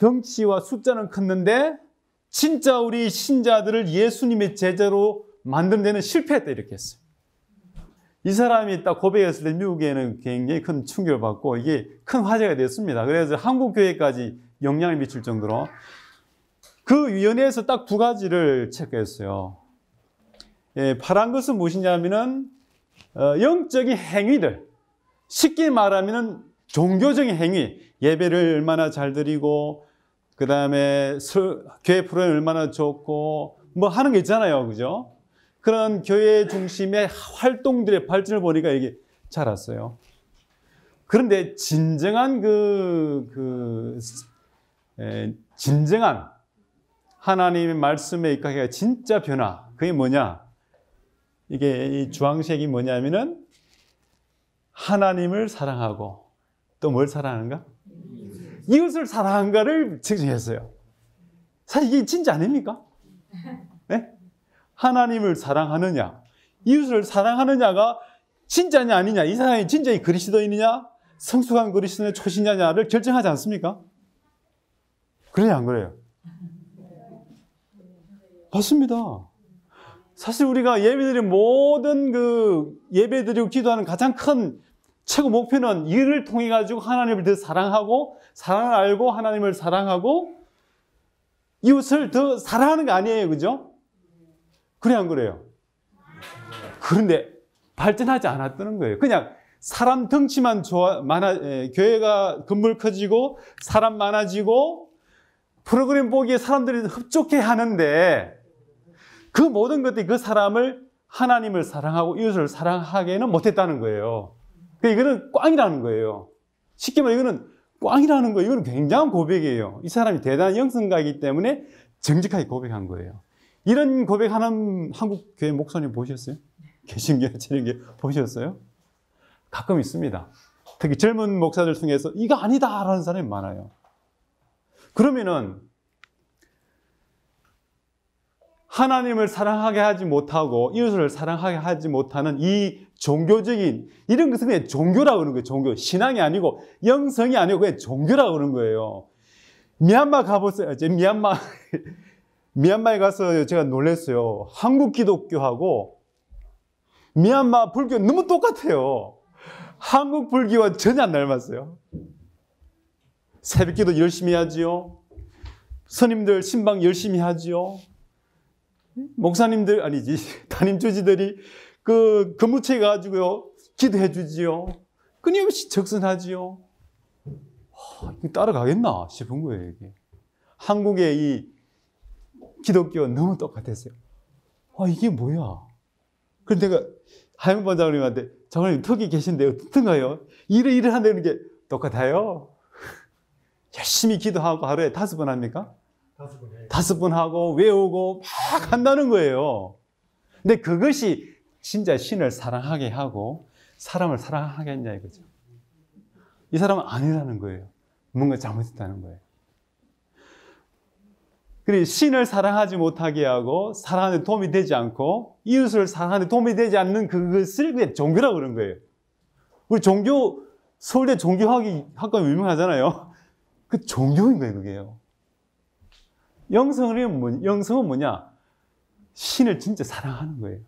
덩치와 숫자는 컸는데 진짜 우리 신자들을 예수님의 제자로 만드는 데는 실패했다 이렇게 했어요. 이 사람이 딱 고백했을 때 미국에는 굉장히 큰 충격을 받고 이게 큰 화제가 됐습니다. 그래서 한국 교회까지 영향을 미칠 정도로 그 위원회에서 딱 두 가지를 체크했어요. 파란 것은 무엇이냐면은 영적인 행위들, 쉽게 말하면은 종교적인 행위, 예배를 얼마나 잘 드리고 그 다음에 교회 프로그램 얼마나 좋고 뭐 하는 게 있잖아요, 그죠? 그런 교회 중심의 활동들의 발전을 보니까 이게 잘 왔어요. 그런데 진정한 진정한 하나님의 말씀에 입각해가 진짜 변화, 그게 뭐냐? 이게 이 주황색이 뭐냐면은 하나님을 사랑하고 또 뭘 사랑하는가? 이웃을 사랑한가를 측정했어요. 사실 이게 진짜 아닙니까? 네? 하나님을 사랑하느냐, 이웃을 사랑하느냐가 진짜냐 아니냐, 이 사람이 진짜 그리스도인이냐, 성숙한 그리스도인의 초신자냐를 결정하지 않습니까? 그래요, 안 그래요? 맞습니다. 사실 우리가 예배드리는 모든 예배드리고 기도하는 가장 큰 최고 목표는 이를 통해 가지고 하나님을 더 사랑하고 사랑을 알고 하나님을 사랑하고 이웃을 더 사랑하는 거 아니에요, 그죠? 그래 안 그래요? 그런데 발전하지 않았다는 거예요. 그냥 사람 덩치만 교회가 건물 커지고 사람 많아지고 프로그램 보기에 사람들이 흡족해 하는데 그 모든 것들이 그 사람을 하나님을 사랑하고 이웃을 사랑하게는 못했다는 거예요. 이거는 꽝이라는 거예요. 쉽게 말해 이거는 꽝이라는 거예요. 이거는 굉장한 고백이에요. 이 사람이 대단한 영성가이기 때문에 정직하게 고백한 거예요. 이런 고백하는 한국 교회 목사님 보셨어요? 개신교 저런 게 보셨어요? 가끔 있습니다. 특히 젊은 목사들 중에서 이거 아니다라는 사람이 많아요. 그러면은 하나님을 사랑하게 하지 못하고 이웃을 사랑하게 하지 못하는 이 종교적인 이런 것은 그냥 종교라고 그러는 거예요. 종교. 신앙이 아니고 영성이 아니고 그냥 종교라고 그러는 거예요. 미얀마 가보세요. 미얀마에 가서 제가 놀랐어요. 한국 기독교하고 미얀마 불교 너무 똑같아요. 한국 불교와 전혀 안 닮았어요. 새벽기도 열심히 하지요. 스님들 신방 열심히 하지요. 목사님들 아니지 담임 주지들이 근무체 가지고요 기도해 주지요. 끊임없이 적선하지요. 따라가겠나 싶은 거예요. 이게 한국의 이 기독교가 너무 똑같았어요. 이게 뭐야? 그래서 내가 하영 반장님한테 장로님 턱이 계신데 어떻든가요? 일을 한다는 게 똑같아요. 열심히 기도하고 하루에 5번 합니까? 5번 하고 외우고 막 한다는 거예요. 근데 그것이 진짜 신을 사랑하게 하고 사람을 사랑하게 했냐 이거죠. 이 사람은 아니라는 거예요. 뭔가 잘못했다는 거예요. 그리고 신을 사랑하지 못하게 하고 사랑하는 데 도움이 되지 않고 이웃을 사랑하는 데 도움이 되지 않는 그것을 그냥 종교라고 그런 거예요. 우리 서울대 종교학과 유명하잖아요. 그 종교인 거예요, 그게요. 영성은 뭐냐? 신을 진짜 사랑하는 거예요.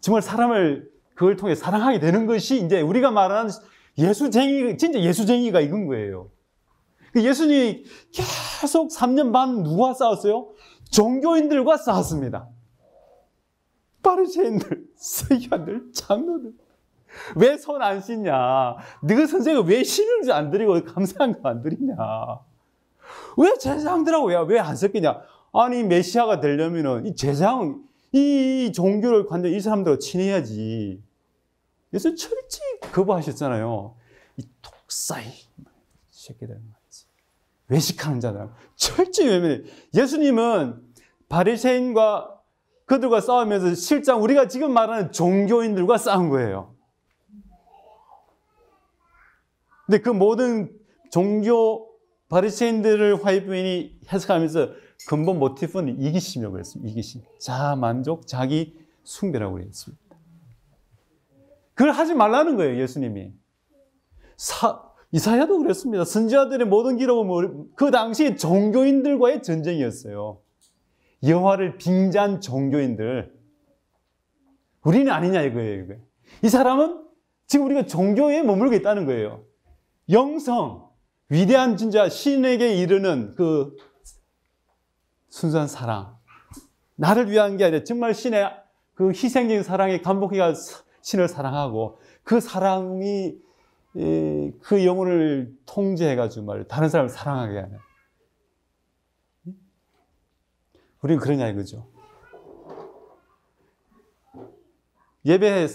정말 사람을 그걸 통해 사랑하게 되는 것이 이제 우리가 말하는 진짜 예수쟁이가 이건 거예요. 예수님이 계속 3년 반 누구와 싸웠어요? 종교인들과 싸웠습니다. 바리새인들, 서기관들, 장로들. 왜 손 안 씻냐? 너희 선생님 왜 신을 안 드리고 감사한 거 안 드리냐? 왜 제사장들하고 왜 안 섞이냐? 아니 메시아가 되려면은 이 제사장, 이 종교를 관장 이 사람들하고 친해야지. 그래서 철저히 거부하셨잖아요. 이 독사이 새끼들 말이지. 외식하는 자들 철저히 외면해. 예수님은 바리새인과 그들과 싸우면서 실장 우리가 지금 말하는 종교인들과 싸운 거예요. 근데 그 모든 종교 바리새인들을 화이트인이 해석하면서 근본 모티프는 이기심이라고 그랬습니다. 이기심. 자만족, 자기 숭배라고 그랬습니다. 그걸 하지 말라는 거예요, 예수님이. 이사야도 그랬습니다. 선지자들의 모든 기록은 그 당시 종교인들과의 전쟁이었어요. 여호와를 빙자한 종교인들. 우리는 아니냐 이거예요. 이거. 이 사람은 지금 우리가 종교에 머물고 있다는 거예요. 영성, 위대한 진짜 신에게 이르는 그 순수한 사랑. 나를 위한 게 아니라 정말 신의 그 희생적인 사랑에 감복해가 신을 사랑하고 그 사랑이 그 영혼을 통제해가지고 말이에요. 다른 사람을 사랑하게 하는. 우리는 그러냐 이거죠. 예배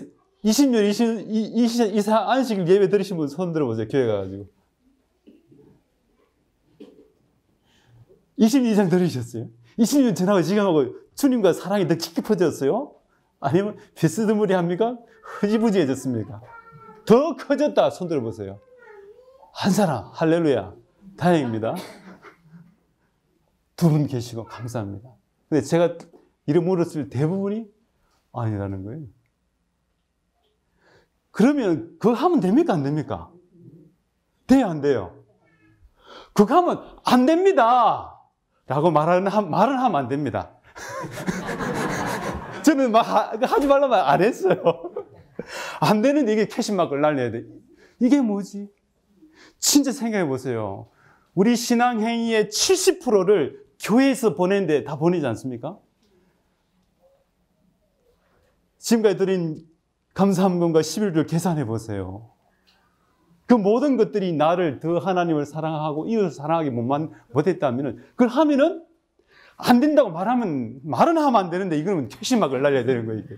20년 이사 안식일 예배 들으신 분 손 들어보세요. 교회 가가지고 20년 이상 들으셨어요? 20년 지나고 지금하고 주님과 사랑이 더 깊어졌어요? 아니면 비스듬무리합니까? 흐지부지해졌습니까? 더 커졌다. 손 들어보세요. 한 사람 할렐루야 다행입니다. 두 분 계시고 감사합니다. 근데 제가 이름 물었을 때 대부분이 아니라는 거예요. 그러면 그거 하면 됩니까? 안 됩니까? 돼요? 안 돼요? 그거 하면 안 됩니다 라고 말은 하면 안 됩니다. 저는 하지 말라고 말 안 했어요. 안 되는데 이게 캐시마크를 날려야 돼. 이게 뭐지? 진짜 생각해 보세요. 우리 신앙 행위의 70%를 교회에서 보내는데 다 보내지 않습니까? 지금까지 드린 감사함금과 11절 계산해 보세요. 그 모든 것들이 나를 더 하나님을 사랑하고 이웃을 사랑하기 못했다면 그걸 하면은 안 된다고 말은 하면 안 되는데 이거는 캐시마크를 날려야 되는 거예요. 이게.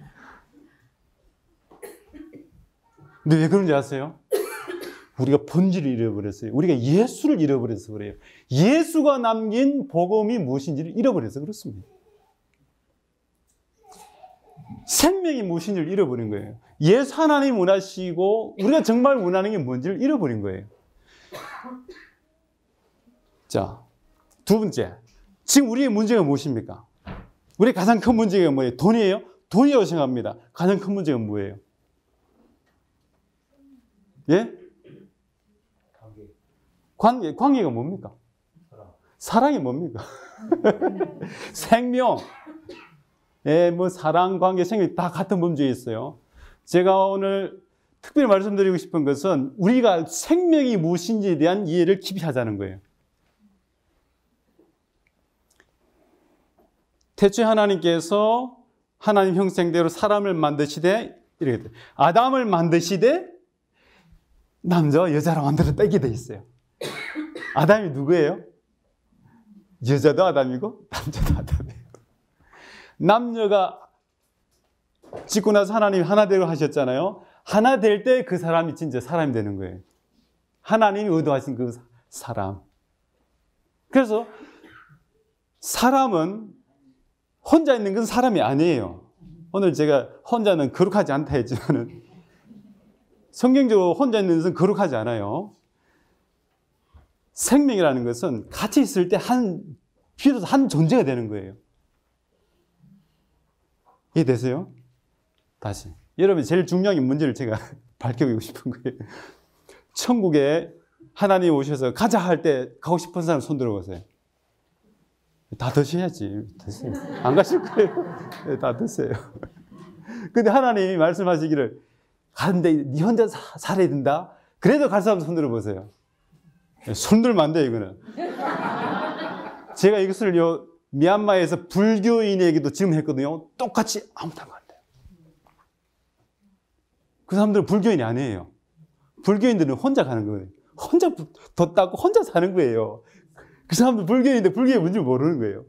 근데 왜 그런지 아세요? 우리가 본질을 잃어버렸어요. 우리가 예수를 잃어버려서 그래요. 예수가 남긴 복음이 무엇인지를 잃어버려서 그렇습니다. 생명이 무엇인지를 잃어버린 거예요. 예수 하나님 원하시고 우리가 정말 원하는 게 뭔지를 잃어버린 거예요. 자, 두 번째. 지금 우리의 문제가 무엇입니까? 우리의 가장 큰 문제가 뭐예요? 돈이에요? 돈이라고 생각합니다. 가장 큰 문제가 뭐예요? 예? 관계가 뭡니까? 사랑이 뭡니까? 생명. 예, 뭐 사랑, 관계, 생명 다 같은 범주에 있어요. 제가 오늘 특별히 말씀드리고 싶은 것은 우리가 생명이 무엇인지에 대한 이해를 깊이 하자는 거예요. 태초에 하나님께서 하나님 형상대로 사람을 만드시되 이렇게 돼요. 아담을 만드시되 남자와 여자로 만들었다 이렇게 돼 있어요. 아담이 누구예요? 여자도 아담이고 남자도 아담이에요. 남녀가 짓고 나서 하나님이 하나 되고 하셨잖아요. 하나 될 때 그 사람이 진짜 사람이 되는 거예요. 하나님이 의도하신 그 사람. 그래서 사람은 혼자 있는 건 사람이 아니에요. 오늘 제가 혼자는 거룩하지 않다 했지만은 성경적으로 혼자 있는 것은 거룩하지 않아요. 생명이라는 것은 같이 있을 때 비로소 한 존재가 되는 거예요. 이해되세요? 다시. 여러분 제일 중요한 문제를 제가 밝혀보고 싶은 거예요. 천국에 하나님 오셔서 가자 할 때 가고 싶은 사람 손 들어보세요. 다 드셔야지. 드세요. 안 가실 거예요. 네, 다 드세요. 근데 하나님이 말씀하시기를 가는데 네 혼자 살아야 된다? 그래도 갈 사람 손 들어보세요. 손 들면 안 돼요, 이거는. 제가 이것을 미얀마에서 불교인에게도 질문했거든요. 똑같이 아무도 안 간대요. 그 사람들은 불교인이 아니에요. 불교인들은 혼자 가는 거예요. 혼자 뒀다고 혼자 사는 거예요. 그 사람들 불교인인데 불교의 뭔지 모르는 거예요.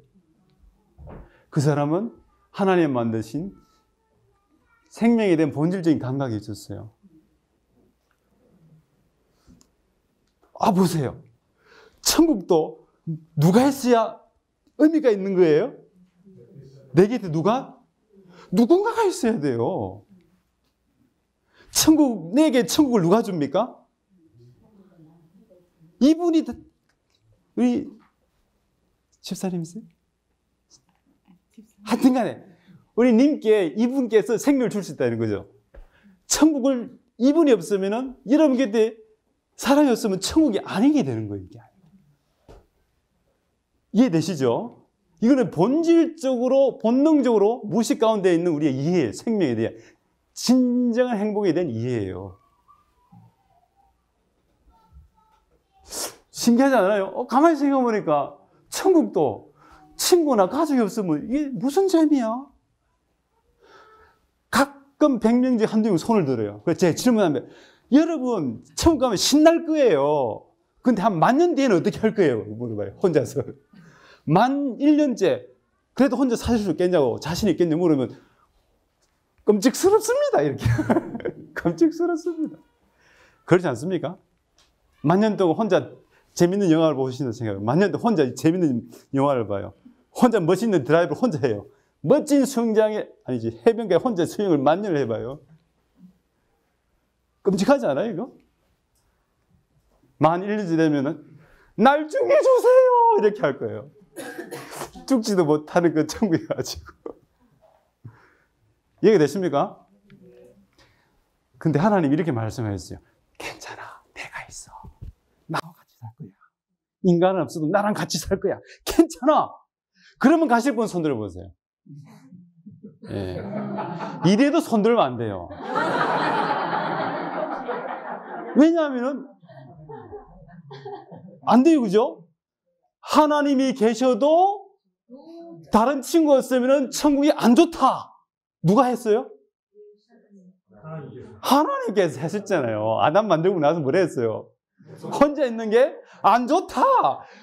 그 사람은 하나님 만드신 생명에 대한 본질적인 감각이 있었어요. 보세요. 천국도 누가 했어야 의미가 있는 거예요? 내 곁에 누군가가 있어야 돼요. 내게 천국을 누가 줍니까? 이분이 우리 집사님이세요? 하여튼 간에 우리 님께 이분께서 생명을 줄 수 있다는 거죠. 천국을 이분이 없으면 여러분 곁에 사람이 없으면 천국이 아니게 되는 거예요. 이게. 이해되시죠? 이거는 본질적으로, 본능적으로 무의식 가운데 있는 우리의 이해, 생명에 대한 진정한 행복에 대한 이해예요. 신기하지 않아요? 가만히 생각해보니까 천국도 친구나 가족이 없으면 이게 무슨 재미야? 가끔 100명 중에 한두 명 손을 들어요. 그래서 제가 질문하면 여러분 천국 가면 신날 거예요. 근데 한 10,000년 뒤에는 어떻게 할 거예요? 물어봐요. 혼자서. 11,000년째 그래도 혼자 사실 수 있겠냐고 자신 있겠냐고 물으면 끔찍스럽습니다. 이렇게. 끔찍스럽습니다. 그렇지 않습니까? 10,000년 동안 혼자 재밌는 영화를 보신다 생각해요. 10,000년 동안 혼자 재밌는 영화를 봐요. 혼자 멋있는 드라이브를 혼자 해요. 멋진 수영장에, 아니지, 해변가에 혼자 수영을 10,000년을 해봐요. 끔찍하지 않아요, 이거? 11,000년째 되면은, 날 죽여주세요! 이렇게 할 거예요. 죽지도 못하는 그 천국에 가지고. 이해가 되십니까? 근데 하나님 이렇게 말씀하셨어요. 괜찮아, 내가 있어. 나와 같이 살 거야. 인간은 없어도 나랑 같이 살 거야. 괜찮아. 그러면 가실 분 손 들어보세요. 예. 이래도 손 들면 안 돼요. 왜냐하면은 안 돼요, 그죠? 하나님이 계셔도 다른 친구가 없으면 천국이 안 좋다. 누가 했어요? 하나님께서 하셨잖아요. 아담 만들고 나서 뭐라 했어요? 혼자 있는 게 안 좋다.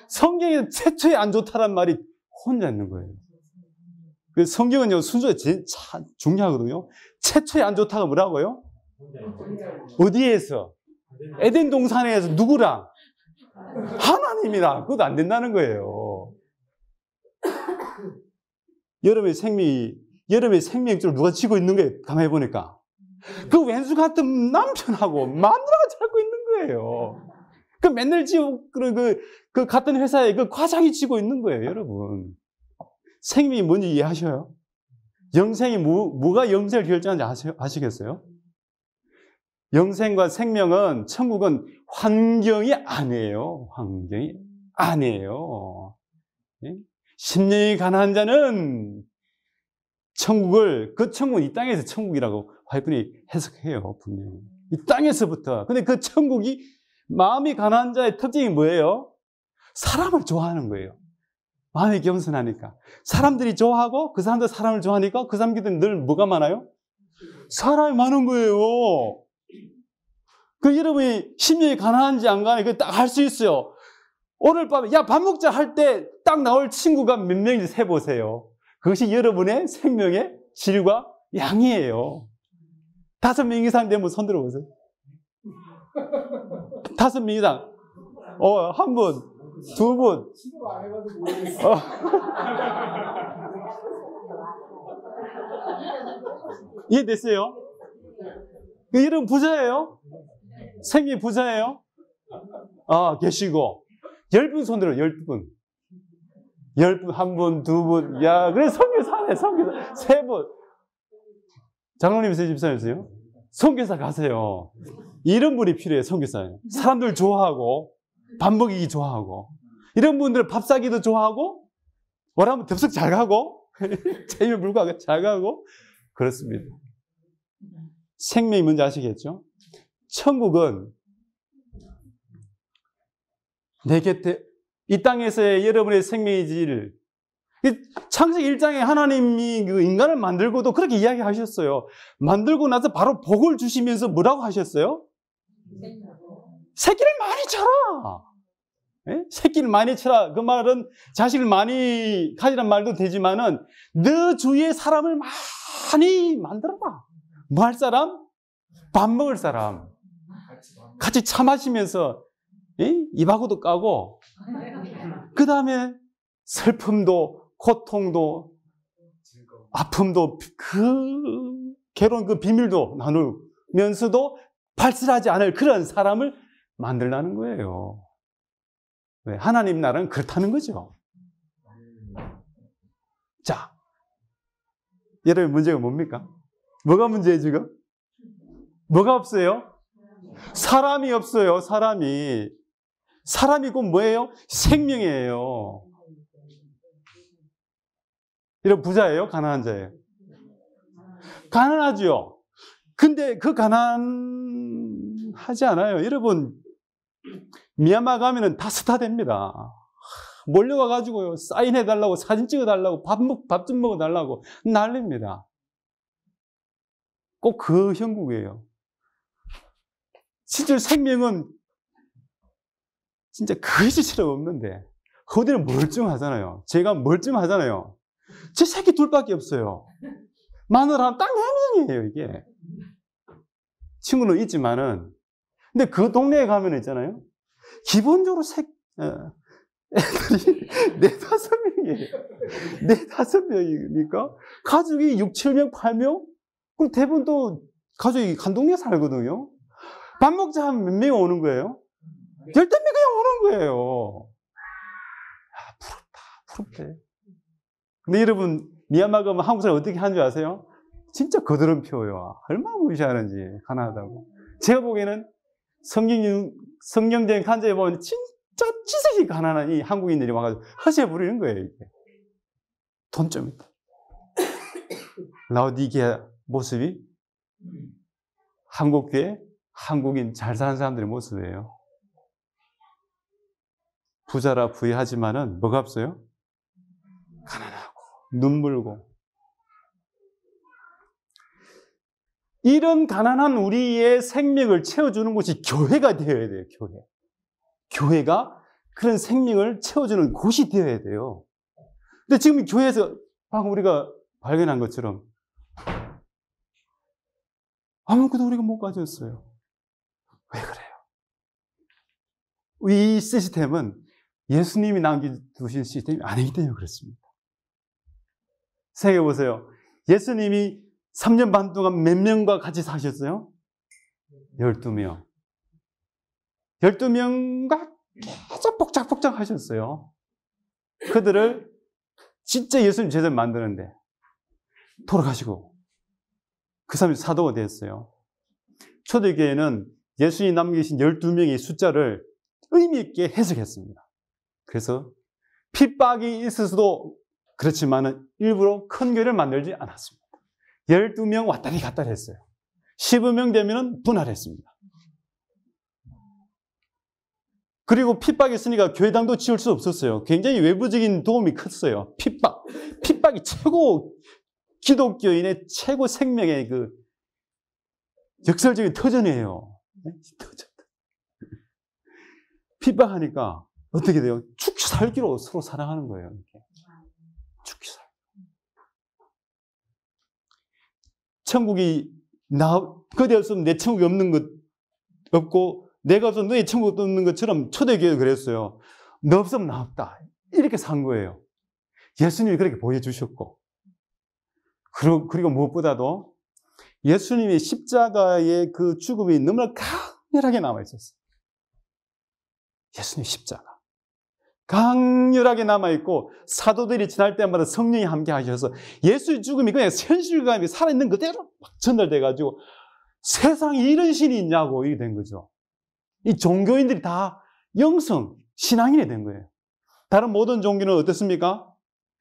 성경에 최초에 안 좋다란 말이 혼자 있는 거예요. 그 성경은요, 순서가 제일 중요하거든요. 최초에 안 좋다가 뭐라고요? 어디에서? 에덴 동산에서 누구랑? 하나님이랑. 그것도 안 된다는 거예요. 여러분의 생명줄 누가 쥐고 있는 거예요? 가만히 보니까. 그 왼수 같은 남편하고 마누라가 잡고 있는 거예요. 그 맨날 그 같은 회사에 그 과장이 쥐고 있는 거예요, 여러분. 생명이 뭔지 이해하셔요? 영생이 뭐가 영생을 결정하는지 아시겠어요? 영생과 생명은, 천국은 환경이 아니에요. 환경이 아니에요. 심령이 가난한 자는 그 천국은 이 땅에서 천국이라고 화이픈이 해석해요, 분명히. 이 땅에서부터. 근데 그 천국이 마음이 가난한 자의 특징이 뭐예요? 사람을 좋아하는 거예요. 마음이 겸손하니까. 사람들이 좋아하고 그 사람들 사람을 좋아하니까 그 사람들은 늘 뭐가 많아요? 사람이 많은 거예요. 그 여러분이 심령이 가난한지 안 가난한지 그 딱 할 수 있어요. 오늘 밤에 야 밥 먹자 할 때 딱 나올 친구가 몇 명인지 세보세요. 그것이 여러분의 생명의 질과 양이에요. 5명 이상 되면 손 들어보세요. 5명 이상. 한 분, 2분. 이해됐어요? 여러분 부자예요? 생기 부자예요? 계시고. 10분 손 들어요, 10분. 10분, 1분, 2분. 야, 그래, 선교사네, 선교사. 3분. 장로님이세요, 집사님이세요? 선교사 가세요. 이런 분이 필요해요, 선교사예요. 사람들 좋아하고, 밥 먹이기 좋아하고, 이런 분들은 밥 사기도 좋아하고, 뭐라면 덥석 잘 가고, 재미 불구하고 잘 가고, 그렇습니다. 생명이 뭔지 아시겠죠? 천국은 내 곁에, 이 땅에서의 여러분의 생명의 질, 창세기 1장에 하나님이 그 인간을 만들고도 그렇게 이야기하셨어요. 만들고 나서 바로 복을 주시면서 뭐라고 하셨어요? 새끼를 많이 쳐라. 네? 새끼를 많이 쳐라. 그 말은 자식을 많이 가지란 말도 되지만은 너 주위에 사람을 많이 만들어라. 뭐 할 사람? 밥 먹을 사람. 같이 차 마시면서 입하고도 까고 그 다음에 슬픔도 고통도 아픔도 그 괴로운 그 비밀도 나누면서도 발설하지 않을 그런 사람을 만들라는 거예요. 왜? 하나님 나라는 그렇다는 거죠. 자, 여러분 문제가 뭡니까? 뭐가 문제예요 지금? 뭐가 없어요? 사람이 없어요, 사람이. 사람이 곧 뭐예요? 생명이에요. 이런 부자예요? 가난한 자예요? 가난하죠. 근데 그 가난하지 않아요. 여러분, 미얀마 가면은 다 스타 됩니다. 몰려가가지고요, 사인해달라고, 사진 찍어달라고, 밥 좀 먹어달라고 난립니다. 꼭 그 형국이에요. 실제 생명은 진짜 거짓처럼 없는데, 거기는 멀쩡하잖아요. 제가 멀쩡하잖아요. 제 새끼 둘밖에 없어요. 마늘 하나 딱 4명이에요, 이게. 친구는 있지만은, 근데 그 동네에 가면 있잖아요. 기본적으로 애들이 4-5명이에요. 4-5명이니까 가족이 6-7명, 8명? 그럼 대부분 또 가족이 한 동네에 살거든요. 밥 먹자 하면 몇 명이 오는 거예요? 10명이 오는 거예요. 부럽다. 근데 여러분, 미얀마 가면 한국 사람 어떻게 하는 줄 아세요? 진짜 거드름표요. 얼마나 무시하는지, 가난하다고. 제가 보기에는 성경적인 간증에 보면 진짜 찌질이 가난한 이 한국인들이 와가지고 허세 부리는 거예요, 이게. 돈 좀 있다. 라오디게아 모습이 한국교회, 한국인 잘 사는 사람들의 모습이에요. 부자라 부유하지만은 뭐가 없어요? 가난하고, 눈물고. 이런 가난한 우리의 생명을 채워주는 곳이 교회가 되어야 돼요, 교회. 교회가 그런 생명을 채워주는 곳이 되어야 돼요. 근데 지금 교회에서 방금 우리가 발견한 것처럼 아무것도 우리가 못 가졌어요. 왜 그래요? 이 시스템은 예수님이 남겨두신 시스템이 아니기 때문에 그렇습니다. 생각해 보세요. 예수님이 3년 반 동안 몇 명과 같이 사셨어요? 12명. 12명과 계속 복작복작 하셨어요. 그들을 진짜 예수님 제대로 만드는데 돌아가시고 그 사람이 사도가 되었어요. 초대교회는 예수님이 남기신 12명의 숫자를 의미 있게 해석했습니다. 그래서 핍박이 있어서도 그렇지만 일부러 큰 교회를 만들지 않았습니다. 12명 왔다리 갔다리 했어요. 15명 되면 분할했습니다. 그리고 핍박이 있으니까 교회당도 지을 수 없었어요. 굉장히 외부적인 도움이 컸어요. 핍박이 최고 기독교인의 최고 생명의 그 역설적인 터전이에요. 터전. 핍박하니까 어떻게 돼요? 죽기 살기로 서로 사랑하는 거예요. 죽기 살기. 천국이 그대 없으면 내 천국이 없는 것 없고 내가 없으면 너의 천국이 없는 것처럼 초대교회가 그랬어요. 너 없으면 나 없다. 이렇게 산 거예요. 예수님이 그렇게 보여주셨고 그리고 무엇보다도 예수님의 십자가의 그 죽음이 너무나 강렬하게 남아있었어요. 예수님의 십자가. 강렬하게 남아있고 사도들이 지날 때마다 성령이 함께 하셔서 예수의 죽음이 그냥 현실감이 살아있는 그대로 막 전달돼가지고 세상에 이런 신이 있냐고 이게 된 거죠. 이 종교인들이 다 영성, 신앙인이 된 거예요. 다른 모든 종교는 어떻습니까?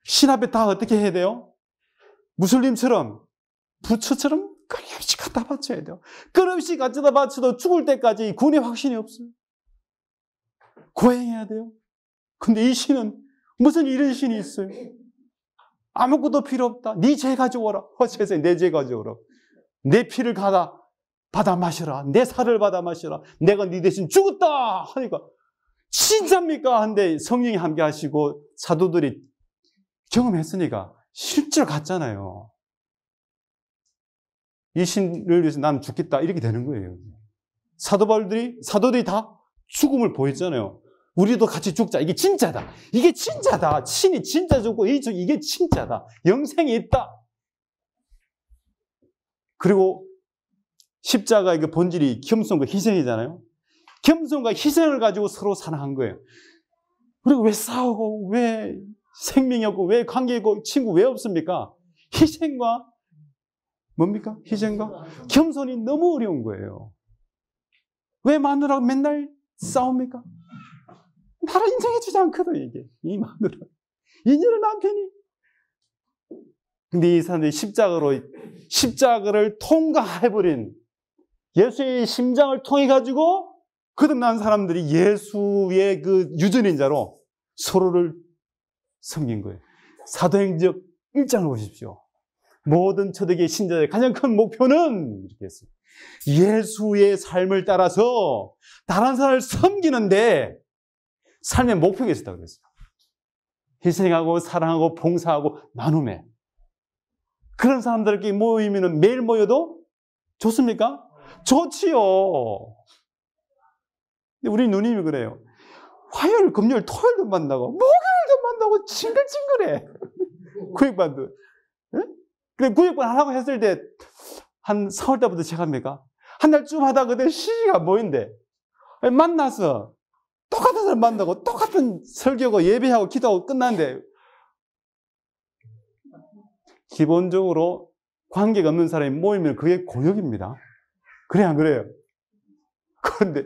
신 앞에 다 어떻게 해야 돼요? 무슬림처럼 부처처럼 끊임없이 갖다 바쳐야 돼요. 끊임없이 갖다 바쳐도 죽을 때까지 구원의 확신이 없어요. 고행해야 돼요. 근데 이 신은 무슨 이런 신이 있어요? 아무것도 필요 없다. 네 죄 가져오라. 세상에 내 죄 가져오라. 내 피를 받아 마셔라. 내 살을 받아 마셔라. 내가 네 대신 죽었다 하니까 진짜입니까? 한데 성령이 함께 하시고 사도들이 경험했으니까 실제로 갔잖아요. 이 신을 위해서 나는 죽겠다 이렇게 되는 거예요. 사도들이 다 죽음을 보였잖아요. 우리도 같이 죽자. 이게 진짜다. 이게 진짜다. 신이 진짜 죽고 이게 진짜다. 영생이 있다. 그리고 십자가의 그 본질이 겸손과 희생이잖아요. 겸손과 희생을 가지고 서로 사랑한 거예요. 그리고 왜 싸우고 왜 생명이 없고 왜 관계 있고 친구 왜 없습니까? 희생과 뭡니까? 희생과 겸손이 너무 어려운 거예요. 왜 마누라가 맨날 싸웁니까? 나를 인정해주지 않거든, 이게. 이 마누라. 이녀는 남편이. 근데 이 사람들이 십자가를 통과해버린 예수의 심장을 통해가지고 거듭난 사람들이 예수의 그 유전인자로 서로를 섬긴 거예요. 사도행전 1장을 보십시오. 모든 초대교회 신자들의 가장 큰 목표는 이렇게 했어요. 예수의 삶을 따라서 다른 사람을 섬기는데 삶의 목표가 있었다고 그랬어요. 희생하고 사랑하고 봉사하고 나눔에. 그런 사람들끼리 모이면 매일 모여도 좋습니까? 좋지요. 근데 우리 누님이 그래요. 화요일, 금요일, 토요일도 만나고 목요일도 만나고 징글징글해. 구역반도. 근데 구역반 하라고 했을 때 한 4월 달부터 시작합니까? 한 달쯤 하다 그때 시기가 뭐인데 만나서 똑같은 사람 만나고 똑같은 설교고 예배하고 기도하고 끝났는데 기본적으로 관계가 없는 사람이 모이면 그게 고역입니다. 그래 안 그래요? 그런데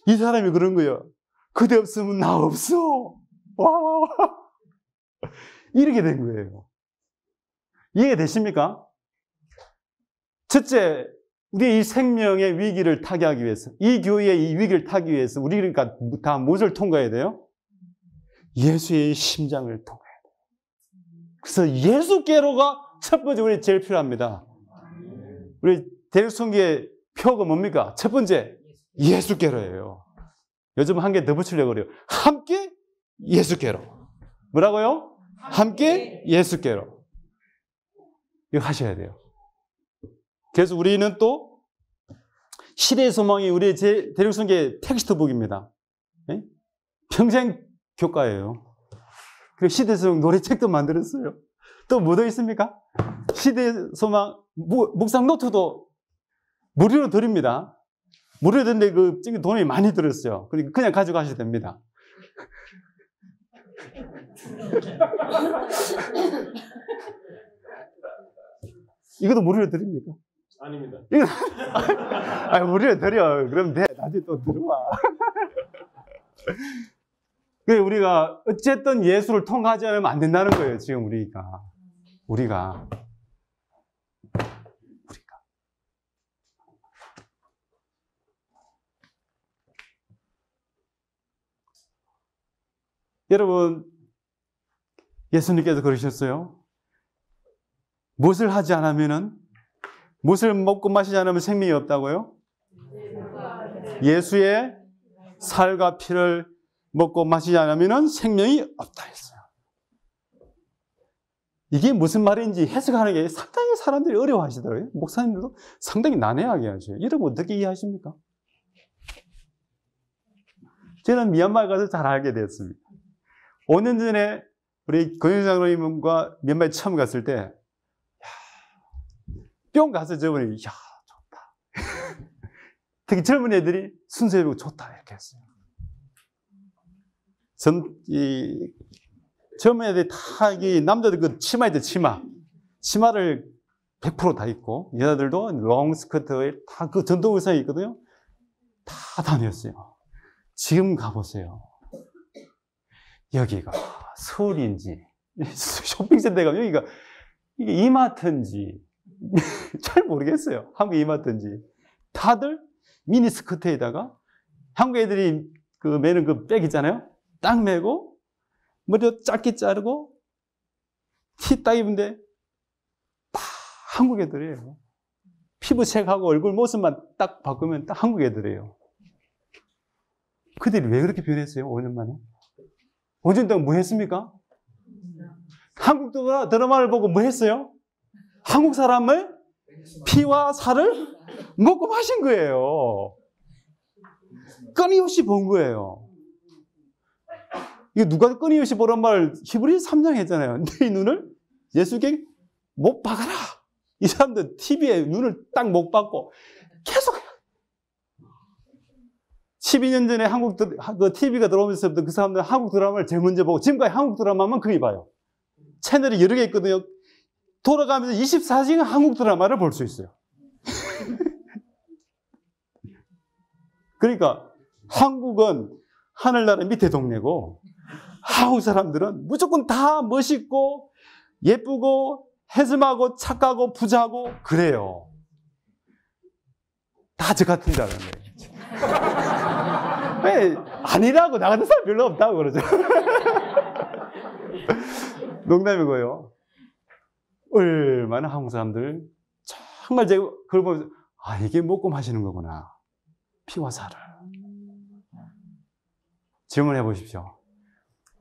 이 사람이 그런 거예요. 그대 없으면 나 없어. 와. 이렇게 된 거예요. 이해되십니까? 첫째, 우리의 이 생명의 위기를 타개하기 위해서, 이 교회의 이 위기를 타기 위해서 우리가 다 무엇을 통과해야 돼요? 예수의 심장을 통과해야 돼요. 그래서 예수께로가 첫 번째 우리 제일 필요합니다. 우리 대륙성교의 표가 뭡니까? 첫 번째, 예수께로예요. 요즘 한 개 더 붙이려고 그래요. 함께 예수께로. 뭐라고요? 함께 예수께로. 이거 하셔야 돼요. 그래서 우리는 또 시대의 소망이 우리의 대륙성교의 텍스트북입니다. 네? 평생 교과예요. 그리고 시대의 소망 노래책도 만들었어요. 또 뭐 더 있습니까? 시대의 소망 묵상 노트도 무료로 드립니다. 무료로 드는데 그 돈이 많이 들었어요. 그러니까 그냥 가져가셔도 됩니다. 이것도 무료로 드립니까? 아닙니다. 무료로 드려. 그럼 돼. 나중에 또 들어와. 그래, 우리가 어쨌든 예수를 통과하지 않으면 안 된다는 거예요. 지금 우리가. 여러분, 예수님께서 그러셨어요. 무엇을 하지 않으면은, 무엇을 먹고 마시지 않으면 생명이 없다고요? 예수의 살과 피를 먹고 마시지 않으면 생명이 없다 했어요. 이게 무슨 말인지 해석하는 게 상당히 사람들이 어려워하시더라고요. 목사님들도 상당히 난해하게 하셔요. 여러분 어떻게 이해하십니까? 저는 미얀마에 가서 잘 알게 되었습니다. 5년 전에 우리 권영장로님과 미얀마에 처음 갔을 때 뿅 가서 저분이 좋다. 특히 젊은 애들이 순서에 보고 좋다 이렇게 했어요. 젊은 애들이 다 남자들 그 치마에 치마를 100% 다 입고 여자들도 롱 스커트에 다 그 전통 의상이 있거든요. 다 다녔어요. 지금 가보세요. 여기가 서울인지 쇼핑센터 가면 여기가 이게 이마트인지 잘 모르겠어요. 한국 이마트인지 다들 미니스커트에다가 한국 애들이 그 매는 그 백 있잖아요. 딱 매고 머리도 짧게 자르고 티 딱 입은데 다 한국 애들이에요. 피부색하고 얼굴 모습만 딱 바꾸면 딱 한국 애들이에요. 그들이 왜 그렇게 변했어요? 5년 만에? 5년 동안 뭐 했습니까? 한국 드라마를 보고 뭐 했어요? 한국 사람을 피와 살을 먹고 마신 거예요. 끊임없이 본 거예요. 이거 누가 끊임없이 보란 말 히브리서 3장 했잖아요. 네 눈을 예수께 못 박아라. 이 사람들 TV에 눈을 딱 못 박고 계속 12년 전에 한국 그 TV가 들어오면서부터 그 사람들은 한국 드라마를 제일 먼저 보고 지금까지 한국 드라마만 그게 봐요. 채널이 여러 개 있거든요. 돌아가면서 24시간 한국 드라마를 볼 수 있어요. 그러니까 한국은 하늘나라 밑에 동네고 한국 사람들은 무조건 다 멋있고 예쁘고 해슴하고 착하고 부자고 그래요. 다 저 같은 줄 아는 거예요. 왜 아니라고 나 같은 사람 별로 없다고 그러죠. 농담이고요. 얼마나 한국 사람들 정말 제가 그걸 보면서 아 이게 먹고 마시는 거구나. 피와 살을. 질문해 보십시오.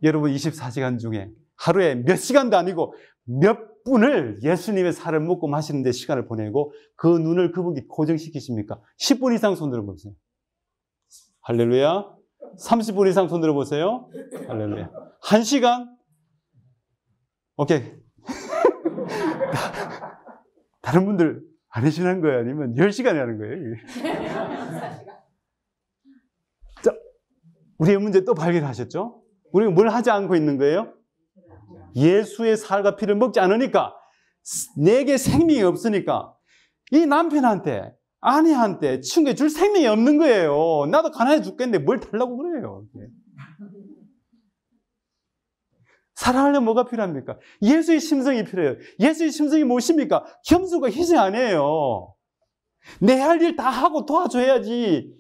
여러분 24시간 중에 하루에 몇 시간도 아니고 몇 분을 예수님의 살을 먹고 마시는 데 시간을 보내고 그 눈을 그분께 고정시키십니까? 10분 이상 손 들어보세요. 할렐루야. 30분 이상 손 들어보세요. 할렐루야. 1시간? 오케이. 다른 분들 안 해주는 거예요? 아니면 10시간에 하는 거예요? 자, 우리의 문제 또 발견하셨죠? 우리가 뭘 하지 않고 있는 거예요? 예수의 살과 피를 먹지 않으니까 내게 생명이 없으니까 이 남편한테 아내한테 친구에 줄 생명이 없는 거예요. 나도 가난해 죽겠는데 뭘 달라고 그래요. 사랑하려면 뭐가 필요합니까? 예수의 심성이 필요해요. 예수의 심성이 무엇입니까? 겸손과 희생 아니에요. 내 할 일 다 하고 도와줘야지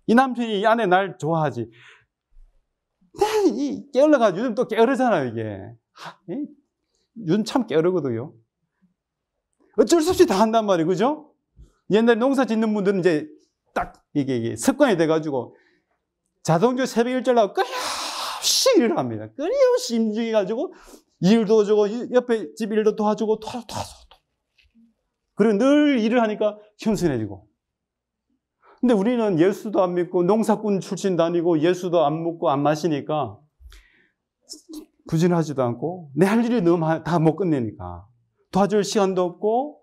이 남편이 이 아내 날 좋아하지. 게을러가지고 요즘 또 게으르잖아요 이게. 요즘 참 게으르거든요. 어쩔 수 없이 다 한단 말이에요. 그죠? 옛날에 농사 짓는 분들은 이제 딱 이게 습관이 돼가지고 자동적으로 새벽 일찍 나고 끊임없이 일을 합니다. 끊임없이 움직여가지고 일도 주고 옆에 집 일도 도와주고 그리고 늘 일을 하니까 겸손해지고. 근데 우리는 예수도 안 믿고 농사꾼 출신도 아니고 예수도 안 먹고 안 마시니까 부진하지도 않고 내 할 일이 너무 다 못 끝내니까 도와줄 시간도 없고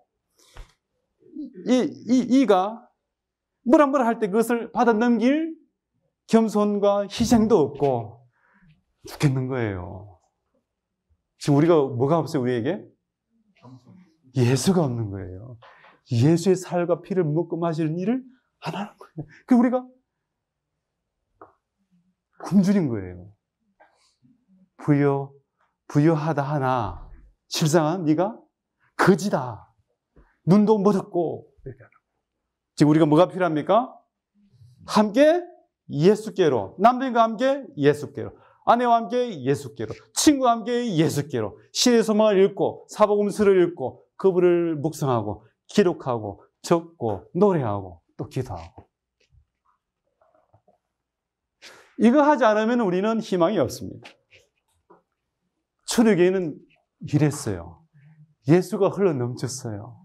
이가 뭐라 할 때 그것을 받아 넘길 겸손과 희생도 없고 죽겠는 거예요. 지금 우리가 뭐가 없어요? 우리에게? 예수가 없는 거예요. 예수의 살과 피를 먹고 마시는 일을 안 하는 거예요. 그 우리가 굶주린 거예요. 부여하다 하나 실상은 네가 거지다. 눈도 못 얻고 이렇게 하는 거예요. 지금 우리가 뭐가 필요합니까? 함께 예수께로, 남편과 함께 예수께로, 아내와 함께 예수께로, 친구와 함께 예수께로, 시대 소망을 읽고 사복음서를 읽고 그분을 묵상하고 기록하고 적고 노래하고 또 기도하고. 이거 하지 않으면 우리는 희망이 없습니다. 초대교회는 이랬어요. 예수가 흘러 넘쳤어요.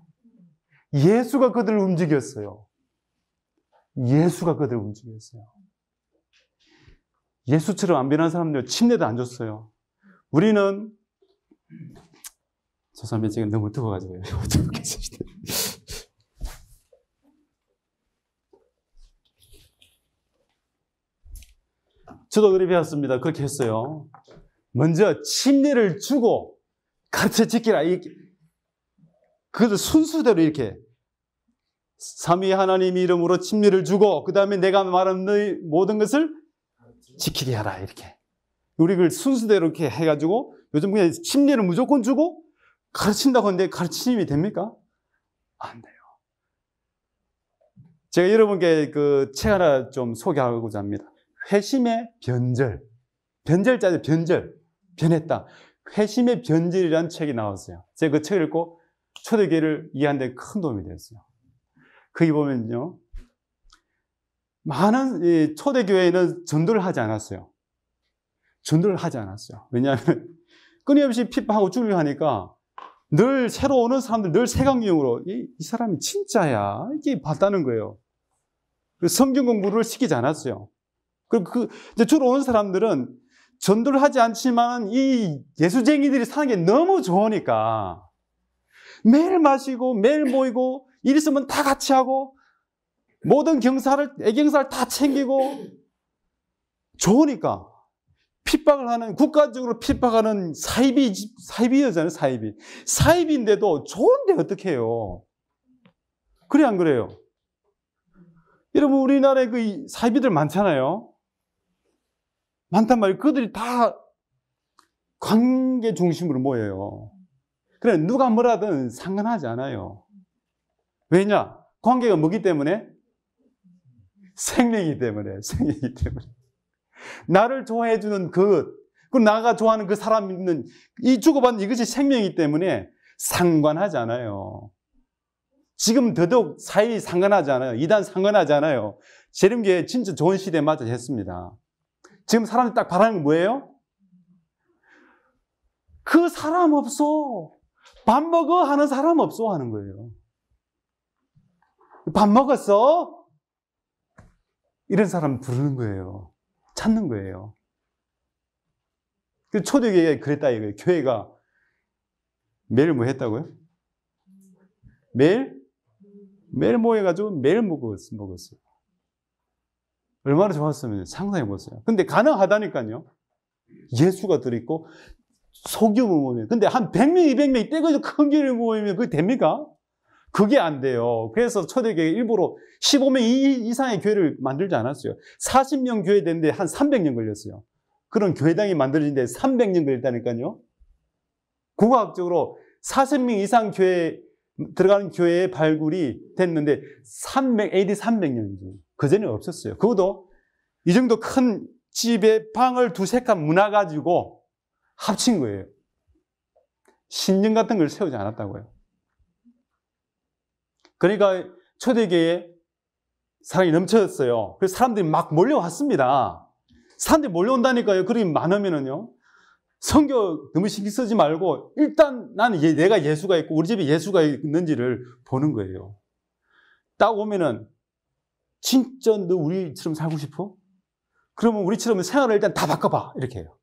예수가 그들을 움직였어요. 예수가 그들을 움직였어요. 예수처럼 안 변한 사람들 침례도 안 줬어요. 우리는 죄송합니다. 지금 너무 뜨거워가지고요. 저도 그렇게 배웠습니다. 그렇게 했어요. 먼저 침례를 주고 가르쳐 지키라. 그것을 순수대로 이렇게 삼위 하나님 이름으로 침례를 주고 그 다음에 내가 말한 너희 모든 것을 지키게 하라. 이렇게 우리 그걸 순수대로 이렇게 해가지고 요즘 그냥 침례를 무조건 주고 가르친다고 하는데 가르침이 됩니까? 안 돼요. 제가 여러분께 그 책 하나 좀 소개하고자 합니다. 회심의 변절. 변절자죠. 변했다. 회심의 변절이라는 책이 나왔어요. 제가 그 책을 읽고 초대교회를 이해하는 데 큰 도움이 되었어요. 거기 보면요. 많은 초대교회는 전도를 하지 않았어요. 전도를 하지 않았어요. 왜냐하면 끊임없이 핍박하고 죽이려 하니까 늘 새로 오는 사람들 늘 색안경으로 이 사람이 진짜야 이게 봤다는 거예요. 성경 공부를 시키지 않았어요. 그리고 이제 주로 오는 사람들은 전도를 하지 않지만 이 예수쟁이들이 사는 게 너무 좋으니까 매일 마시고 매일 모이고 일 있으면 다 같이 하고 모든 애경사를 다 챙기고 좋으니까 핍박을 하는, 국가적으로 핍박하는 사이비였잖아요. 사이비인데도 좋은데 어떻게 해요? 그래 안 그래요? 여러분, 우리나라에 그 사이비들 많잖아요. 많단 말이에요. 그들이 다 관계 중심으로 모여요. 그래, 누가 뭐라든 상관하지 않아요. 왜냐? 관계가 뭐기 때문에? 생명이기 때문에, 생명이기 때문에. 나를 좋아해주는 그리고 나가 좋아하는 그 사람이 있는, 이 주고받는 이것이 생명이기 때문에 상관하지 않아요. 지금 더더욱 사이 상관하지 않아요. 이단 상관하지 않아요. 재림교회 진짜 좋은 시대에 맞아 했습니다. 지금 사람들이 딱 바라는 건 뭐예요? 그 사람 없어. 밥 먹어? 하는 사람 없어? 하는 거예요. 밥 먹었어? 이런 사람 부르는 거예요. 찾는 거예요. 그 초대교회에 그랬다 이거예요. 교회가 매일 뭐 했다고요? 매일 모여가지고 매일 먹었어요. 얼마나 좋았으면 상상해 보세요. 근데 가능하다니까요. 예수가 들어있고 소규모 모이면. 근데 한 100명, 200명이 떼가지고 큰 교회를 모이면 그게 됩니까? 그게 안 돼요. 그래서 초대교회 일부러 15명 이상의 교회를 만들지 않았어요. 40명 교회 됐는데 한 300년 걸렸어요. 그런 교회당이 만들어진데 300년 걸렸다니까요. 국악적으로 40명 이상 교회 들어가는 교회의 발굴이 됐는데 AD 300년이죠. 그전에 없었어요. 그것도 이 정도 큰 집에 방을 두세 칸 문화 가지고 합친 거예요. 신전 같은 걸 세우지 않았다고요. 그러니까 초대교회에 사람이 넘쳤어요. 그래서 사람들이 막 몰려왔습니다. 사람들이 몰려온다니까요. 그렇게 많으면은요. 성경 너무 신경 쓰지 말고 일단 나는 내가 예수가 있고 우리 집에 예수가 있는지를 보는 거예요. 딱 오면은 진짜 너 우리처럼 살고 싶어? 그러면 우리처럼 생활을 일단 다 바꿔봐. 이렇게 해요.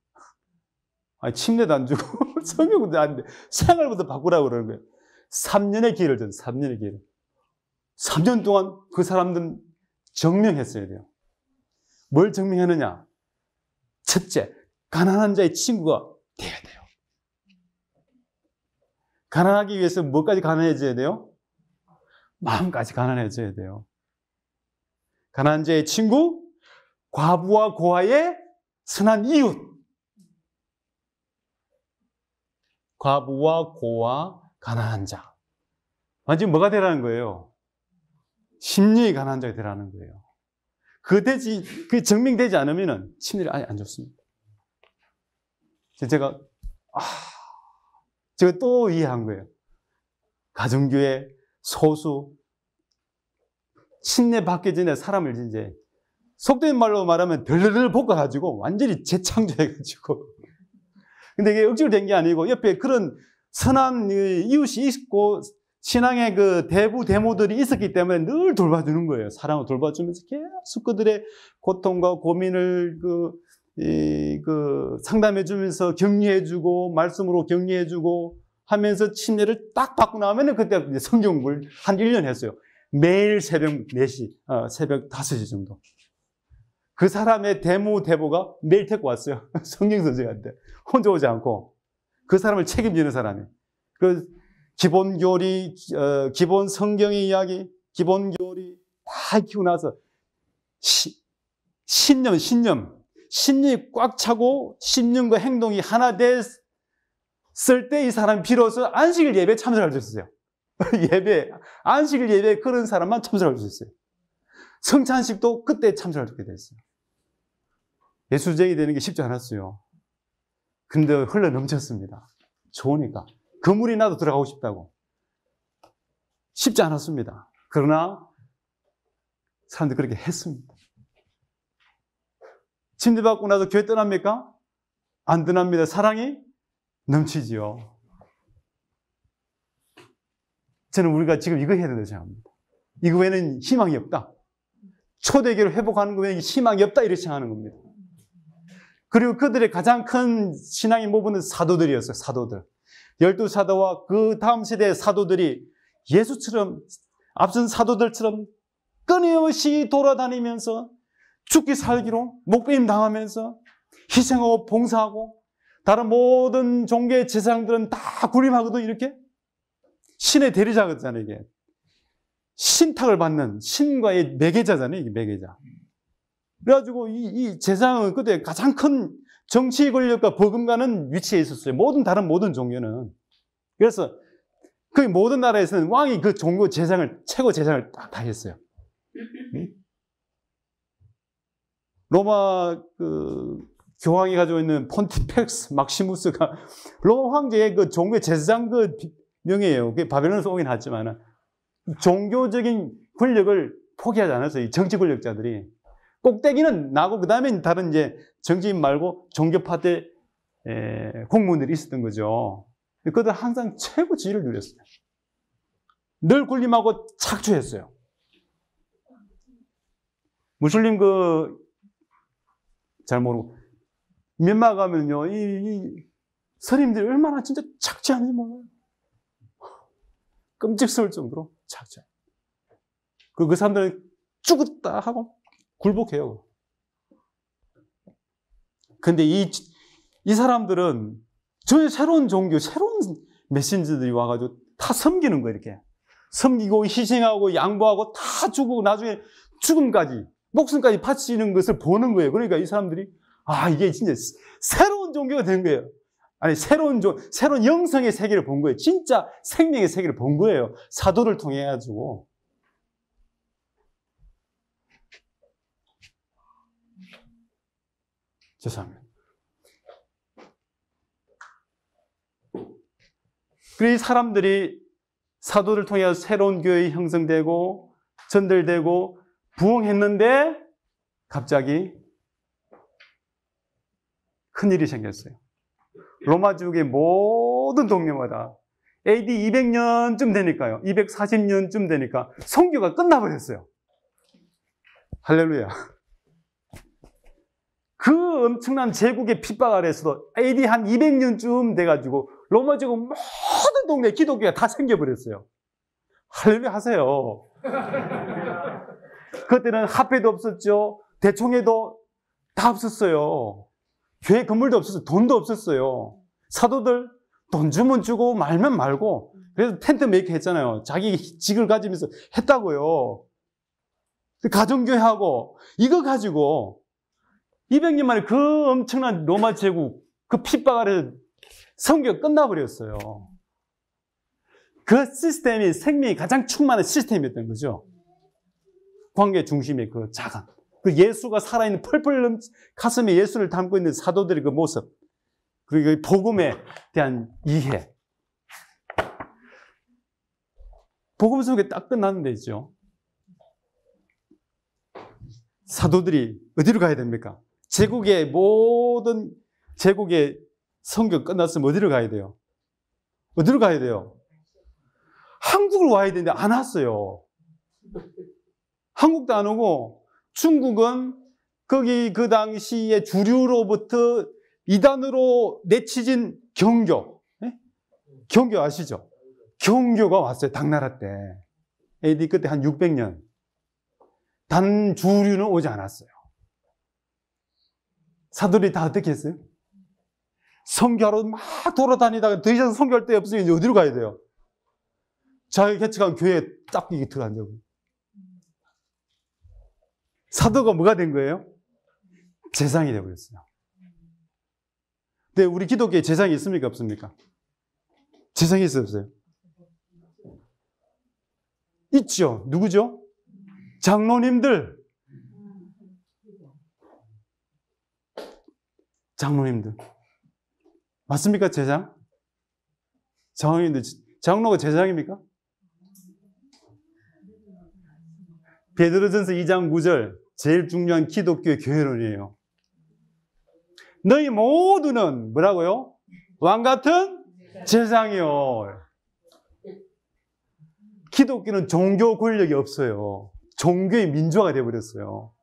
아니, 침대도 안 주고 성경도 안 돼. 생활부터 바꾸라고 그러는 거예요. 3년의 기회를 준 3년의 기회를. 3년 동안 그 사람들은 증명했어야 돼요. 뭘 증명하느냐? 첫째, 가난한 자의 친구가 돼야 돼요. 가난하기 위해서 뭐까지 가난해져야 돼요? 마음까지 가난해져야 돼요. 가난한 자의 친구, 과부와 고아의 선한 이웃. 과부와 고아, 가난한 자. 완전히 뭐가 되라는 거예요? 심리의 가난한 자가 되라는 거예요. 그 증명되지 않으면 심리를 아예 안 좋습니다. 제가 또 이해한 거예요. 가정교회, 소수, 침례 받기 전에 사람을 이제 속된 말로 말하면 덜덜덜 볶아가지고 완전히 재창조해가지고. 근데 이게 억지로 된 게 아니고 옆에 그런 선한 이웃이 있고 신앙의 그 대모들이 있었기 때문에 늘 돌봐주는 거예요. 사랑으로 돌봐주면서 계속 그들의 고통과 고민을 상담해주면서 격려해주고 말씀으로 격려해주고 하면서 침례를 딱 받고 나면 그때 이제 성경 공부를 한 1년 했어요. 매일 새벽 4시, 새벽 5시 정도. 그 사람의 대모가 매일 데리고 왔어요. 성경 선생한테. 혼자 오지 않고. 그 사람을 책임지는 사람이. 그 기본 교리, 기본 성경의 이야기, 기본 교리 다 익히고 나서 신념이 꽉 차고 신념과 행동이 하나 됐을 때 이 사람이 비로소 안식일 예배에 참석할 수 있어요. 안식일 예배에 그런 사람만 참석할 수 있어요. 성찬식도 그때 참석할 수 있게 됐어요. 예수쟁이 되는 게 쉽지 않았어요. 근데 흘러 넘쳤습니다. 좋으니까. 그물이 나도 들어가고 싶다고. 쉽지 않았습니다. 그러나 사람들이 그렇게 했습니다. 침례받고 나서 교회 떠납니까? 안 떠납니다. 사랑이 넘치지요. 저는 우리가 지금 이거 해야 된다고 생각합니다. 이거 외에는 희망이 없다. 초대교회를 회복하는 거 외에는 희망이 없다. 이렇게 생각하는 겁니다. 그리고 그들의 가장 큰 신앙의 모범은 사도들이었어요. 사도들. 12사도와 그 다음 세대의 사도들이 예수처럼 앞선 사도들처럼 끊임없이 돌아다니면서 죽기 살기로 목배임 당하면서 희생하고 봉사하고 다른 모든 종교의 제사장들은 다 군림하거든. 이렇게 신의 대리자거든요. 이게 신탁을 받는 신과의 매개자잖아요. 이게 매개자. 그래가지고 이 제사장은 그때 가장 큰 정치 권력과 버금가는 위치에 있었어요. 모든 종교는. 그래서 그 모든 나라에서는 왕이 그 종교 제사장을, 최고 제사장을 다 했어요. 로마 교황이 가지고 있는 폰티펙스 막시무스가 로마 황제의 그 종교 제사장 그 명예예요. 그게 바벨론에서 오긴 하지만 종교적인 권력을 포기하지 않았어요. 이 정치 권력자들이. 꼭대기는 나고, 그 다음에 다른 이제 정치인 말고 종교파대 공무원들이 있었던 거죠. 그들 항상 최고 지위를 누렸어요. 늘 군림하고 착취했어요. 무슬림 잘 모르고, 미얀마 가면요, 이 스님들이 얼마나 진짜 착취하는지 몰라요. 끔찍스러울 정도로 착취해요. 그 사람들은 죽었다 하고 굴복해요. 근데 이 사람들은 전혀 새로운 종교, 새로운 메신저들이 와가지고 다 섬기는 거예요, 이렇게. 섬기고, 희생하고, 양보하고, 다 죽고, 나중에 죽음까지, 목숨까지 바치는 것을 보는 거예요. 그러니까 이 사람들이, 이게 진짜 새로운 종교가 된 거예요. 아니, 새로운 영성의 세계를 본 거예요. 진짜 생명의 세계를 본 거예요. 사도를 통해 가지고. 죄송합니다. 그래서 이 사람들이 사도를 통해 새로운 교회가 형성되고 전달되고 부흥했는데 갑자기 큰일이 생겼어요. 로마 지역의 모든 동네마다 AD 200년쯤 되니까요. 240년쯤 되니까 선교가 끝나버렸어요. 할렐루야. 그 엄청난 제국의 핍박 아래서도 AD 한 200년쯤 돼가지고 로마 제국 모든 동네 기독교가 다 생겨버렸어요. 할렐루야 하세요. 그때는 화폐도 없었죠. 대총회도 다 없었어요. 교회 건물도 없었어요. 돈도 없었어요. 사도들 돈 주면 주고 말면 말고, 그래서 텐트 메이커 했잖아요. 자기 직을 가지면서 했다고요. 가정교회하고 이거 가지고 200년 만에 그 엄청난 로마 제국 그 핍박 아래 선교가 끝나버렸어요. 그 시스템이 생명이 가장 충만한 시스템이었던 거죠. 관계 중심의 그 자강, 그 예수가 살아있는 펄펄 가슴에 예수를 담고 있는 사도들의 그 모습, 그리고 복음에 대한 이해. 복음 속에 딱 끝났는데 있죠. 사도들이 어디로 가야 됩니까? 모든 제국의 선교 끝났으면 어디로 가야 돼요? 어디로 가야 돼요? 한국을 와야 되는데 안 왔어요. 한국도 안 오고, 중국은 거기 그 당시에 주류로부터 이단으로 내치진 경교. 네? 경교 아시죠? 경교가 왔어요. 당나라 때. AD 그때 한 600년. 단 주류는 오지 않았어요. 사도들이 다 어떻게 했어요? 선교하러 막 돌아다니다가 더 이상 선교할 데 없으니 이제 어디로 가야 돼요? 자기 개척한 교회에 딱 이게 들어간다고요. 사도가 뭐가 된 거예요? 제사장이 되어버렸어요. 근데 우리 기독교에 제사장이 있습니까? 없습니까? 제사장이 있어요? 없어요? 있죠. 누구죠? 장로님들. 장로님들. 맞습니까? 제사장? 장로님들. 장로가 제사장입니까? 베드로전서 2장 9절 제일 중요한 기독교의 교회론이에요. 너희 모두는 뭐라고요? 왕같은 제사장이요. 기독교는 종교 권력이 없어요. 종교의 민주화가 되어버렸어요.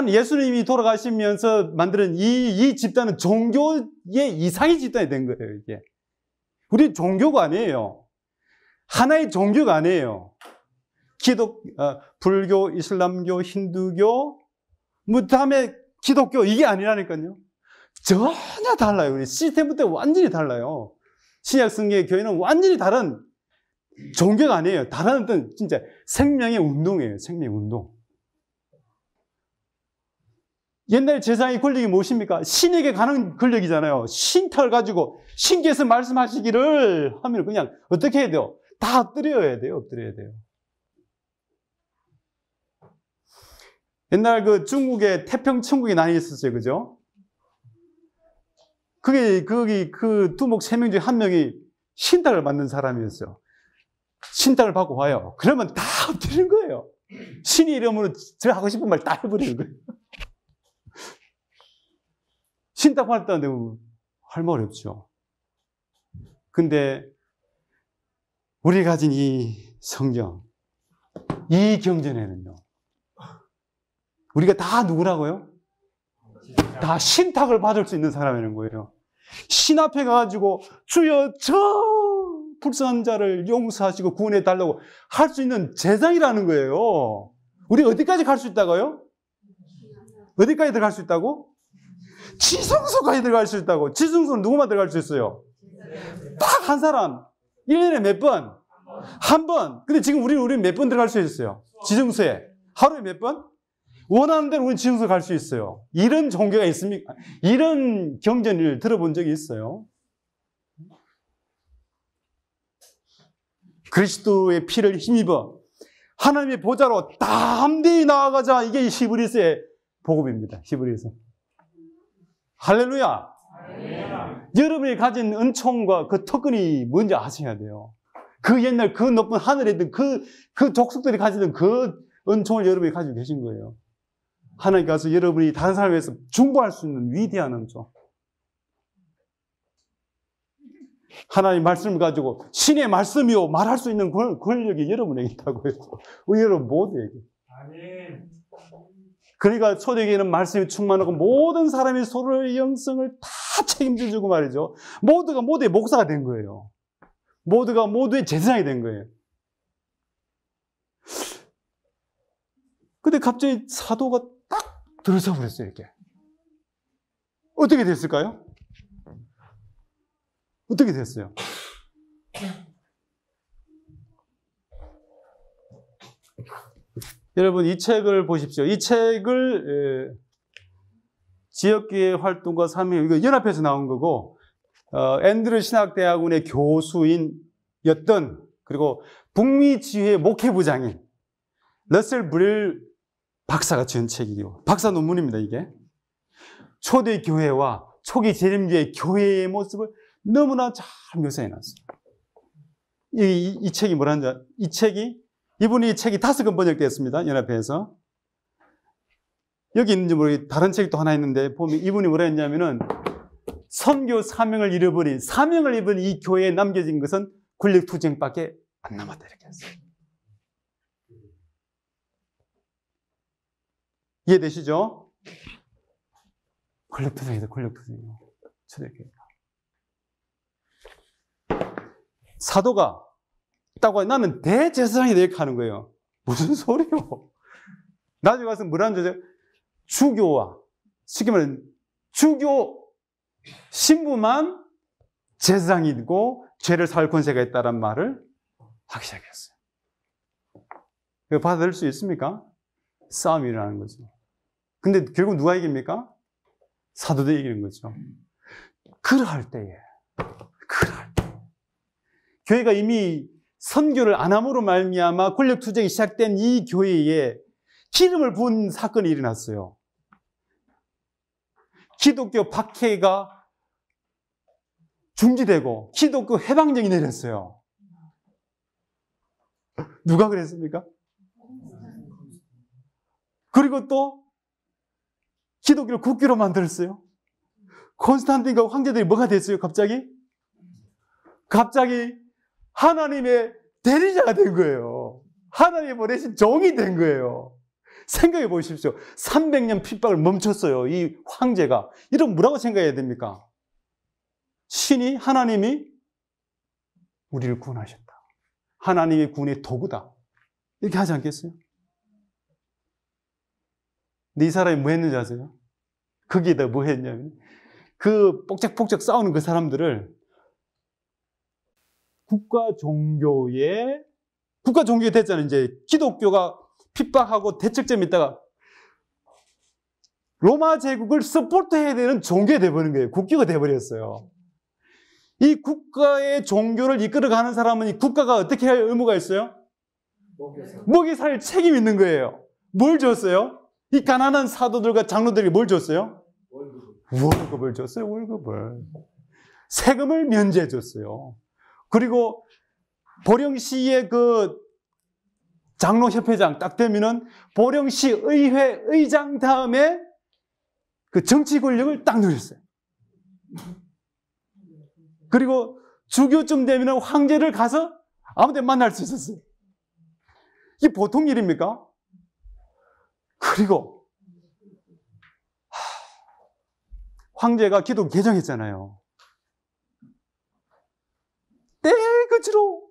예수님이 돌아가시면서 만드는 이 집단은 종교의 이상의 집단이 된 거예요, 이게. 우리 종교가 아니에요. 하나의 종교가 아니에요. 불교, 이슬람교, 힌두교, 다음에 기독교, 이게 아니라니까요. 전혀 달라요. 우리 시스템부터 완전히 달라요. 신약 성경의 교회는 완전히 다른 종교가 아니에요. 다른 어떤 진짜 생명의 운동이에요. 생명의 운동. 옛날 제사의 권력이 무엇입니까? 신에게 가는 권력이잖아요. 신탁을 가지고 신께서 말씀하시기를 하면 그냥 어떻게 해야 돼요? 다 엎드려야 돼요. 엎드려야 돼요. 옛날 그 중국에 태평천국이 나뉘어 있었어요. 그죠? 거기 그 두목 3명 중에 한 명이 신탁을 받는 사람이었어요. 신탁을 받고 와요. 그러면 다 엎드리는 거예요. 신의 이름으로 제가 하고 싶은 말 다 해버리는 거예요. 신탁 받았다는데 할 말 없죠. 근데 우리가 가진 이 성경, 이 경전에는요, 우리가 다 누구라고요? 다 신탁을 받을 수 있는 사람이라는 거예요. 신 앞에 가가지고 주여 저 불쌍한 자를 용서하시고 구원해 달라고 할 수 있는 제사이라는 거예요. 우리 어디까지 갈 수 있다고요? 어디까지 들어갈 수 있다고? 지성소까지 들어갈 수 있다고. 지성소는 누구만 들어갈 수 있어요? 딱 한 사람. 1년에 몇 번? 한 번. 근데 지금 우리는 몇 번 들어갈 수 있어요? 지성소에. 하루에 몇 번? 원하는 대로 우리 지성소에 갈 수 있어요. 이런 종교가 있습니까? 이런 경전을 들어본 적이 있어요. 그리스도의 피를 힘입어 하나님의 보좌로 담대히 나아가자. 이게 히브리서의 복음입니다. 히브리서. 할렐루야. 여러분이 가진 은총과 그 특권이 뭔지 아셔야 돼요. 그 옛날 그 높은 하늘에 있던 그 족속들이 가지던 그 은총을 여러분이 가지고 계신 거예요. 하나님께서 여러분이 다른 사람에 비해서 중보할 수 있는 위대한 은총. 하나님 말씀을 가지고 신의 말씀이요 말할 수 있는 권력이 여러분에게 있다고 해서 여러분 모두에게. 아멘. 그러니까 초대교회는 말씀이 충만하고 모든 사람이 서로의 영성을 다 책임져주고 말이죠. 모두가 모두의 목사가 된 거예요. 모두가 모두의 제사장이 된 거예요. 근데 갑자기 사도가 딱 들어서 버렸어요. 이렇게. 어떻게 됐을까요? 어떻게 됐어요? 여러분 이 책을 보십시오. 이 책을 지역교회 활동과 삶의 이거 연합해서 나온 거고 앤드류 신학대학원의 교수인였던 그리고 북미 지회 목회부장인 러셀 브릴 박사가 지은 책이에요. 박사 논문입니다. 이게 초대 교회와 초기 재림교회 교회의 모습을 너무나 잘 묘사해놨어요. 이 책이 뭐라는 줄 이분이 책이 5권 번역되었습니다. 연합회에서. 여기 있는지 모르겠는데 다른 책이 또 하나 있는데 보면 이분이 뭐라 했냐면은 선교 사명을 잃어버린 이 교회에 남겨진 것은 권력투쟁밖에 안 남았다 이렇게 했어요. 이해되시죠? 권력투쟁이다. 권력투쟁이요. 초대교회가. 사도가 있다고 나는 대제사장이 이렇게 하는 거예요. 무슨 소리요? 나중에 가서 뭐라는 줄 주교와 쉽게 말하면 주교 신부만 제사장이고 죄를 살 권세가 있다는 말을 하기 시작했어요. 이거 받아들일 수 있습니까? 싸움이 일어나는 거죠. 근데 결국 누가 이깁니까? 사도들이 이기는 거죠. 그러할 때에 교회가 이미 선교를 안 함으로 말미암아 권력투쟁이 시작된 이 교회에 기름을 부은 사건이 일어났어요. 기독교 박해가 중지되고 기독교 해방령이 내렸어요. 누가 그랬습니까? 그리고 또 기독교를 국교로 만들었어요. 콘스탄틴과 황제들이 뭐가 됐어요? 갑자기 하나님의 대리자가 된 거예요. 하나님이 보내신 종이 된 거예요. 생각해 보십시오. 300년 핍박을 멈췄어요. 이 황제가. 이런 뭐라고 생각해야 됩니까? 하나님이 우리를 구원하셨다. 하나님의 구원의 도구다. 이렇게 하지 않겠어요? 근데 이 사람이 뭐 했는지 아세요? 거기에다 뭐 했냐면 그 뽁짝뽁짝 싸우는 그 사람들을 국가 종교에 됐잖아요. 이제 기독교가 핍박하고 대척점에 있다가 로마 제국을 서포트해야 되는 종교가 돼버린 거예요. 국교가 돼버렸어요. 이 국가의 종교를 이끌어가는 사람은 이 국가가 어떻게 할 의무가 있어요? 먹이 살 책임이 있는 거예요. 뭘 줬어요? 이 가난한 사도들과 장로들에게 뭘 줬어요? 월급을 줬어요. 월급을. 세금을 면제해 줬어요. 그리고 보령시의 그 장로협회장 딱 되면은 보령시 의회 의장 다음에 그 정치 권력을 딱 누렸어요. 그리고 주교쯤 되면은 황제를 가서 아무 데 만날 수 있었어요. 이게 보통 일입니까? 그리고 황제가 기독 개정했잖아요. 때그치로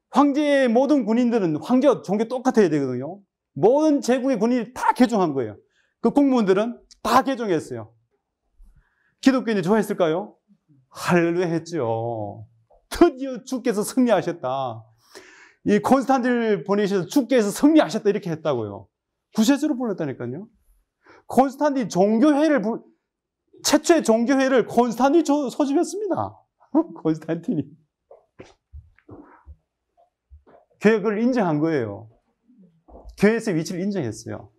황제의 모든 군인들은 황제와 종교 똑같아야 되거든요. 모든 제국의 군인이 다 개종한 거예요. 그 공무원들은 다 개종했어요. 기독교인이 좋아했을까요? 할렐루야 했죠. 드디어 주께서 승리하셨다. 이 콘스탄틴을 보내셔서 주께서 승리하셨다 이렇게 했다고요. 구세주로 불렀다니까요. 콘스탄틴 최초의 종교회를 콘스탄틴이 소집했습니다. 콘스탄틴이. 교회가 그걸 인정한 거예요. 교회에서의 위치를 인정했어요.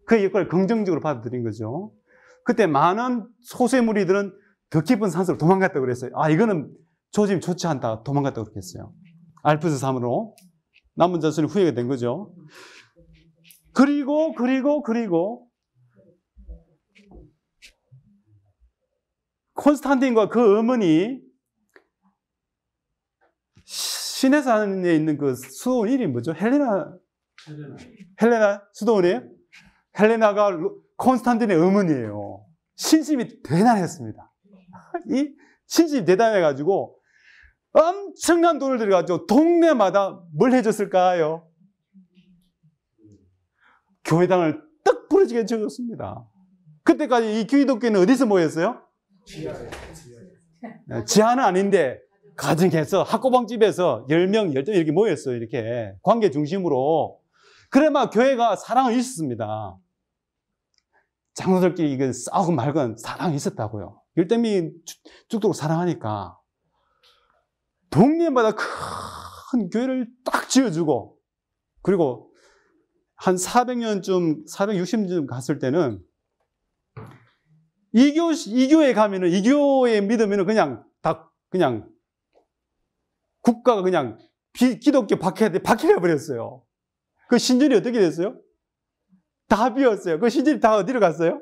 그 역할을 긍정적으로 받아들인 거죠. 그때 많은 소수의 무리들은 더 깊은 산소로 도망갔다고 그랬어요. 아, 이거는 조짐이 좋지 않다. 도망갔다고 그렇게 했어요. 알프스 산으로. 남은 자손이 후회가 된 거죠. 그리고 콘스탄틴과 그 어머니 시내산에 있는 그 수도원 이름이 뭐죠? 헬레나 수도원이에요? 헬레나가 콘스탄틴의 어머니예요. 신심이 대단했습니다. 이 신심이 대단해가지고 엄청난 돈을 들여가지고 동네마다 뭘 해줬을까요? 교회당을 떡 부러지게 지어줬습니다. 그때까지 이 기독교는 어디서 모였어요? 지하는 아닌데 가정에서 학고방집에서 10명, 10명 이렇게 모였어요. 이렇게 관계 중심으로. 그래야 교회가 사랑은 있었습니다. 장로들끼리 이건 싸우고 말건 사랑이 있었다고요. 열대미 죽도록 사랑하니까 동네마다 큰 교회를 딱 지어주고, 그리고 한 400년쯤 460년쯤 갔을 때는 이교에 가면은, 이교에 믿으면은 그냥 국가가 그냥 기독교 박해해 버렸어요. 그 신전이 어떻게 됐어요? 다 비었어요. 그 신전이 다 어디로 갔어요?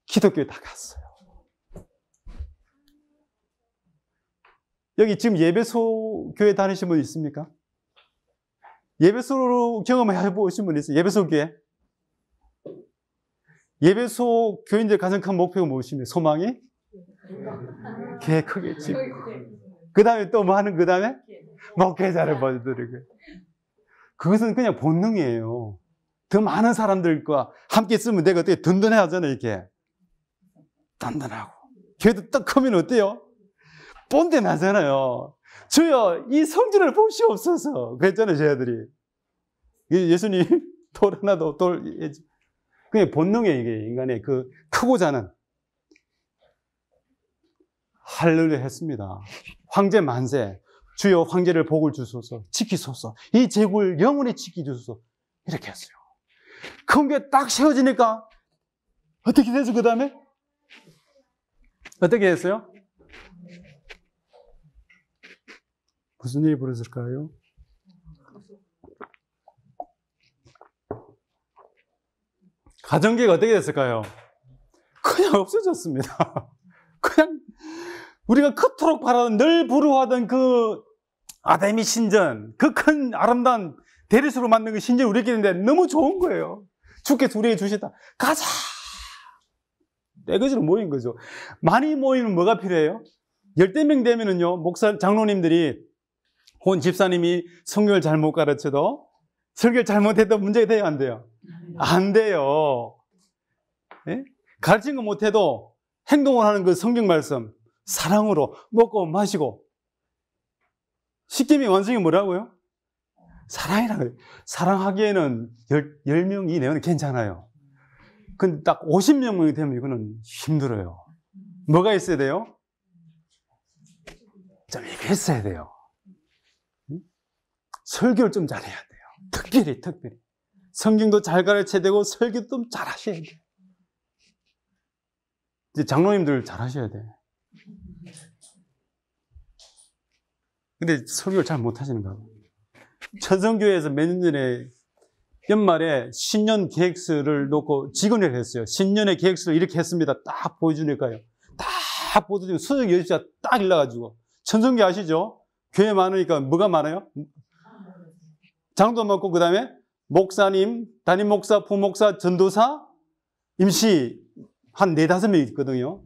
기독교에 다 갔어요. 여기 지금 예배소 교회 다니신 분 있습니까? 예배소로 경험해 보신 분 있어요? 예배소 교회? 예배소 교인들 가장 큰 목표가 무엇입니까? 소망이? 개 크겠지. 그 다음에 또 뭐 하는 그 다음에? 목회자를 보여드리고. 그것은 그냥 본능이에요. 더 많은 사람들과 함께 있으면 내가 어떻게 든든해 하잖아요, 이렇게. 단단하고. 교회도 딱 크면 어때요? 본데 나잖아요. 주여, 이 성질을 보시옵소서. 그랬잖아요, 저희들이. 예수님, 돌 하나도 그게 본능이에요, 이게. 인간의 그 크고자 하는. 할렐루야 했습니다. 황제 만세. 주여 황제를 복을 주소서. 지키소서. 이 제국을 영원히 지키소서. 이렇게 했어요. 큰 게 딱 세워지니까 어떻게 됐어, 그 다음에? 어떻게 했어요? 무슨 일이 벌어졌을까요? 가정계가 어떻게 됐을까요? 그냥 없어졌습니다. 그냥 우리가 그토록 바라던, 늘 부러워하던 그 아담이 신전, 그 큰 아름다운 대리수로 만든 그 신전이 우리에게 있는데 너무 좋은 거예요. 주께서 우리에게 주셨다. 가자! 떼거지로 모인 거죠. 많이 모이면 뭐가 필요해요? 10명 되면은요, 목사, 장로님들이, 혹은 집사님이 성경을 잘못 가르쳐도, 설교를 잘못해도 문제가 돼요, 안 돼요? 안 돼요. 예? 가르친 거 못해도 행동을 하는 그 성경 말씀, 사랑으로 먹고 마시고, 십계명의 완성이 뭐라고요? 사랑이라고요. 사랑하기에는 10명 이내는 괜찮아요. 근데 딱 50명이 되면 이거는 힘들어요. 뭐가 있어야 돼요? 좀 이게 있어야 돼요. 설교를 좀 잘해야 돼요. 특별히. 성경도 잘 가르쳐야 되고 설교도 좀 잘 하셔야 돼요. 이제 장로님들 잘 하셔야 돼. 근데 설교를 잘 못 하시는가 봐. 천성교회에서 몇 년 전에 연말에 신년 계획서를 놓고 직원회를 했어요. 신년의 계획서를 이렇게 했습니다. 딱 보여주니까요. 딱 보여주니까 수석 10시가 딱 일러가지고. 천성교 아시죠? 교회 많으니까 뭐가 많아요? 장도 많고, 그 다음에 목사님, 담임 목사, 부목사, 전도사, 임시 한 4-5명 있거든요.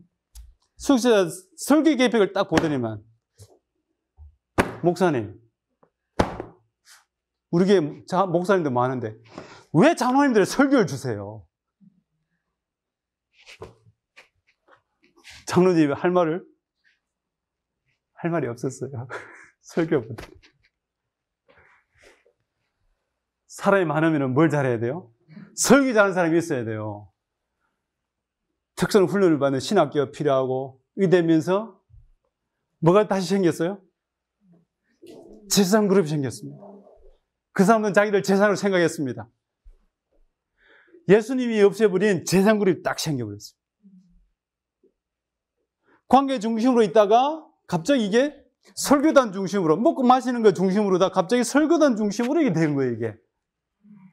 수석자 설교 계획을 딱 보더니만, 목사님, 우리 교회 목사님도 많은데 왜 장로님들 설교를 주세요? 장로님이 할 말이 없었어요. 설교보다. 사람이 많으면 뭘 잘해야 돼요? 설교 잘하는 사람이 있어야 돼요. 특성 훈련을 받는 신학교가 필요하고, 의대면서 뭐가 다시 생겼어요? 재산 그룹이 생겼습니다. 그 사람들은 자기들 재산으로 생각했습니다. 예수님이 없애버린 재산 그룹이 딱 생겨버렸어요. 관계 중심으로 있다가 갑자기 이게 설교단 중심으로, 먹고 마시는 거 중심으로다 갑자기 설교단 중심으로 이게 된 거예요, 이게.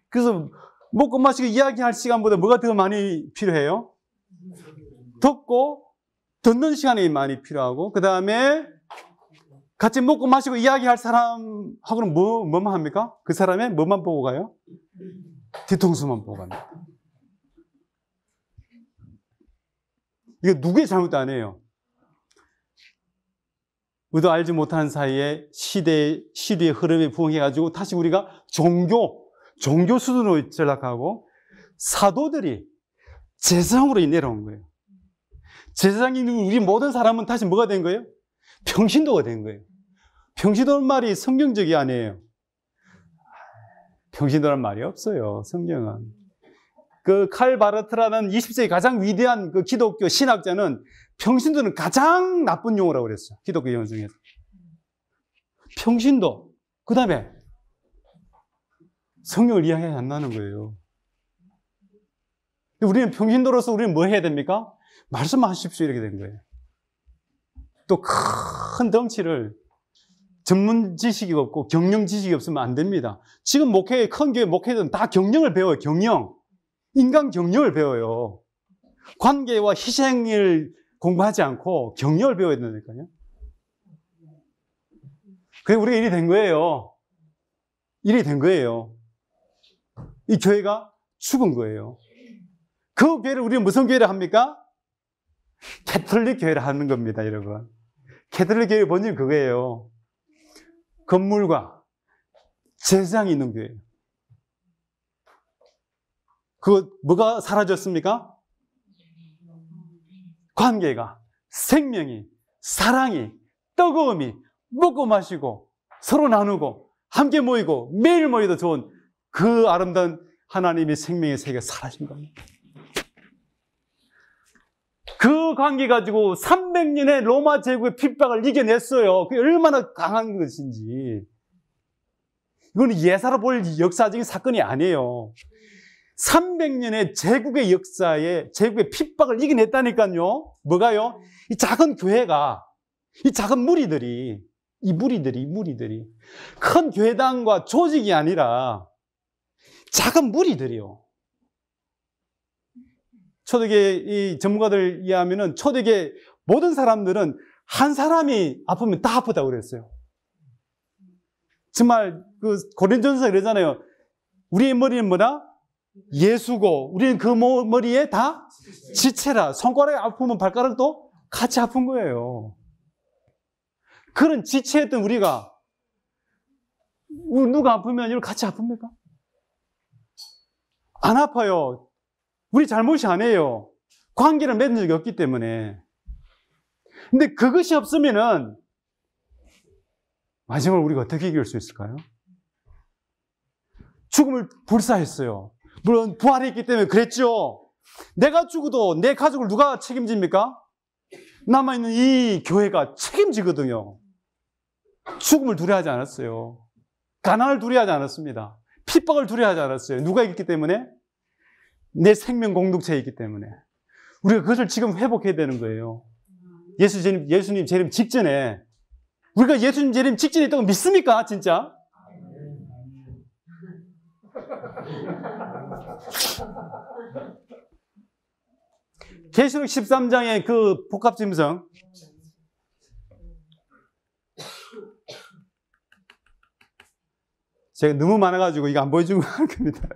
그래서 먹고 마시고 이야기할 시간보다 뭐가 더 많이 필요해요? 듣고 듣는 시간이 많이 필요하고, 그 다음에 같이 먹고 마시고 이야기할 사람하고는 뭐만 합니까? 그 사람의 뭐만 보고 가요? 뒤통수만 보고 갑니다. 이거 누구의 잘못도 아니에요. 우리도 알지 못하는 사이에 시대의 흐름에 부응해가지고 다시 우리가 종교 수준으로 전락하고, 사도들이 제사장으로 내려온 거예요. 제사장이 우리 모든 사람은 다시 뭐가 된 거예요? 평신도가 된 거예요. 평신도는 말이 성경적이 아니에요. 평신도란 말이 없어요, 성경은. 그 칼 바르트라는 20세기 가장 위대한 그 기독교 신학자는 평신도는 가장 나쁜 용어라고 그랬어요. 기독교 용어 중에서. 평신도. 그 다음에 성경을 이해하지 않는 거예요. 우리는 평신도로서 우리는 뭐 해야 됩니까? 말씀하십시오, 이렇게 된 거예요. 또 큰 덩치를 전문 지식이 없고 경영 지식이 없으면 안 됩니다. 지금 큰 교회 목회자들은 다 경영을 배워요. 인간 경영을 배워요. 관계와 희생을 공부하지 않고 경영을 배워야 된다니까요. 그게 우리가 일이 된 거예요. 이 교회가 죽은 거예요. 그 교회를 우리는 무슨 교회를 합니까? 캐톨릭 교회를 하는 겁니다, 여러분. 캐톨릭 교회의 본질은 그거예요. 건물과 제사장이 있는 교회예요. 뭐가 사라졌습니까? 관계가, 생명이, 사랑이, 뜨거움이, 먹고 마시고 서로 나누고 함께 모이고 매일 모여도 좋은 그 아름다운 하나님의 생명의 세계가 사라진 겁니다. 그 관계 가지고 300년의 로마 제국의 핍박을 이겨냈어요. 그게 얼마나 강한 것인지. 이건 예사로 볼 역사적인 사건이 아니에요. 300년의 제국의 역사에 제국의 핍박을 이겨냈다니까요. 뭐가요? 이 작은 교회가, 이 작은 무리들이 큰 교회당과 조직이 아니라 작은 무리들이요. 초대교회 이 전문가들 이해하면은 초대교회 모든 사람들은 한 사람이 아프면 다 아프다고 그랬어요. 정말 그 고린도전서 이러잖아요. 우리의 머리는 뭐다? 예수고 우리는 그 머리에 다 지체라. 손가락이 아프면 발가락도 같이 아픈 거예요. 그런 지체했던 우리가 누가 아프면 이걸 같이 아픕니까? 안 아파요. 우리 잘못이 아니에요. 관계를 맺은 적이 없기 때문에. 근데 그것이 없으면은 마지막으로 우리가 어떻게 이길 수 있을까요? 죽음을 불사했어요. 물론 부활했기 때문에 그랬죠. 내가 죽어도 내 가족을 누가 책임집니까? 남아있는 이 교회가 책임지거든요. 죽음을 두려워하지 않았어요. 가난을 두려워하지 않았습니다. 핍박을 두려워하지 않았어요. 누가 있기 때문에? 내 생명 공동체에 있기 때문에. 우리가 그것을 지금 회복해야 되는 거예요. 예수님 재림 직전에. 우리가 예수님 재림 직전에 있다고 믿습니까? 진짜? 계시록 13장의 그 복합짐승. 제가 너무 많아가지고 이거 안 보여주고 할 겁니다.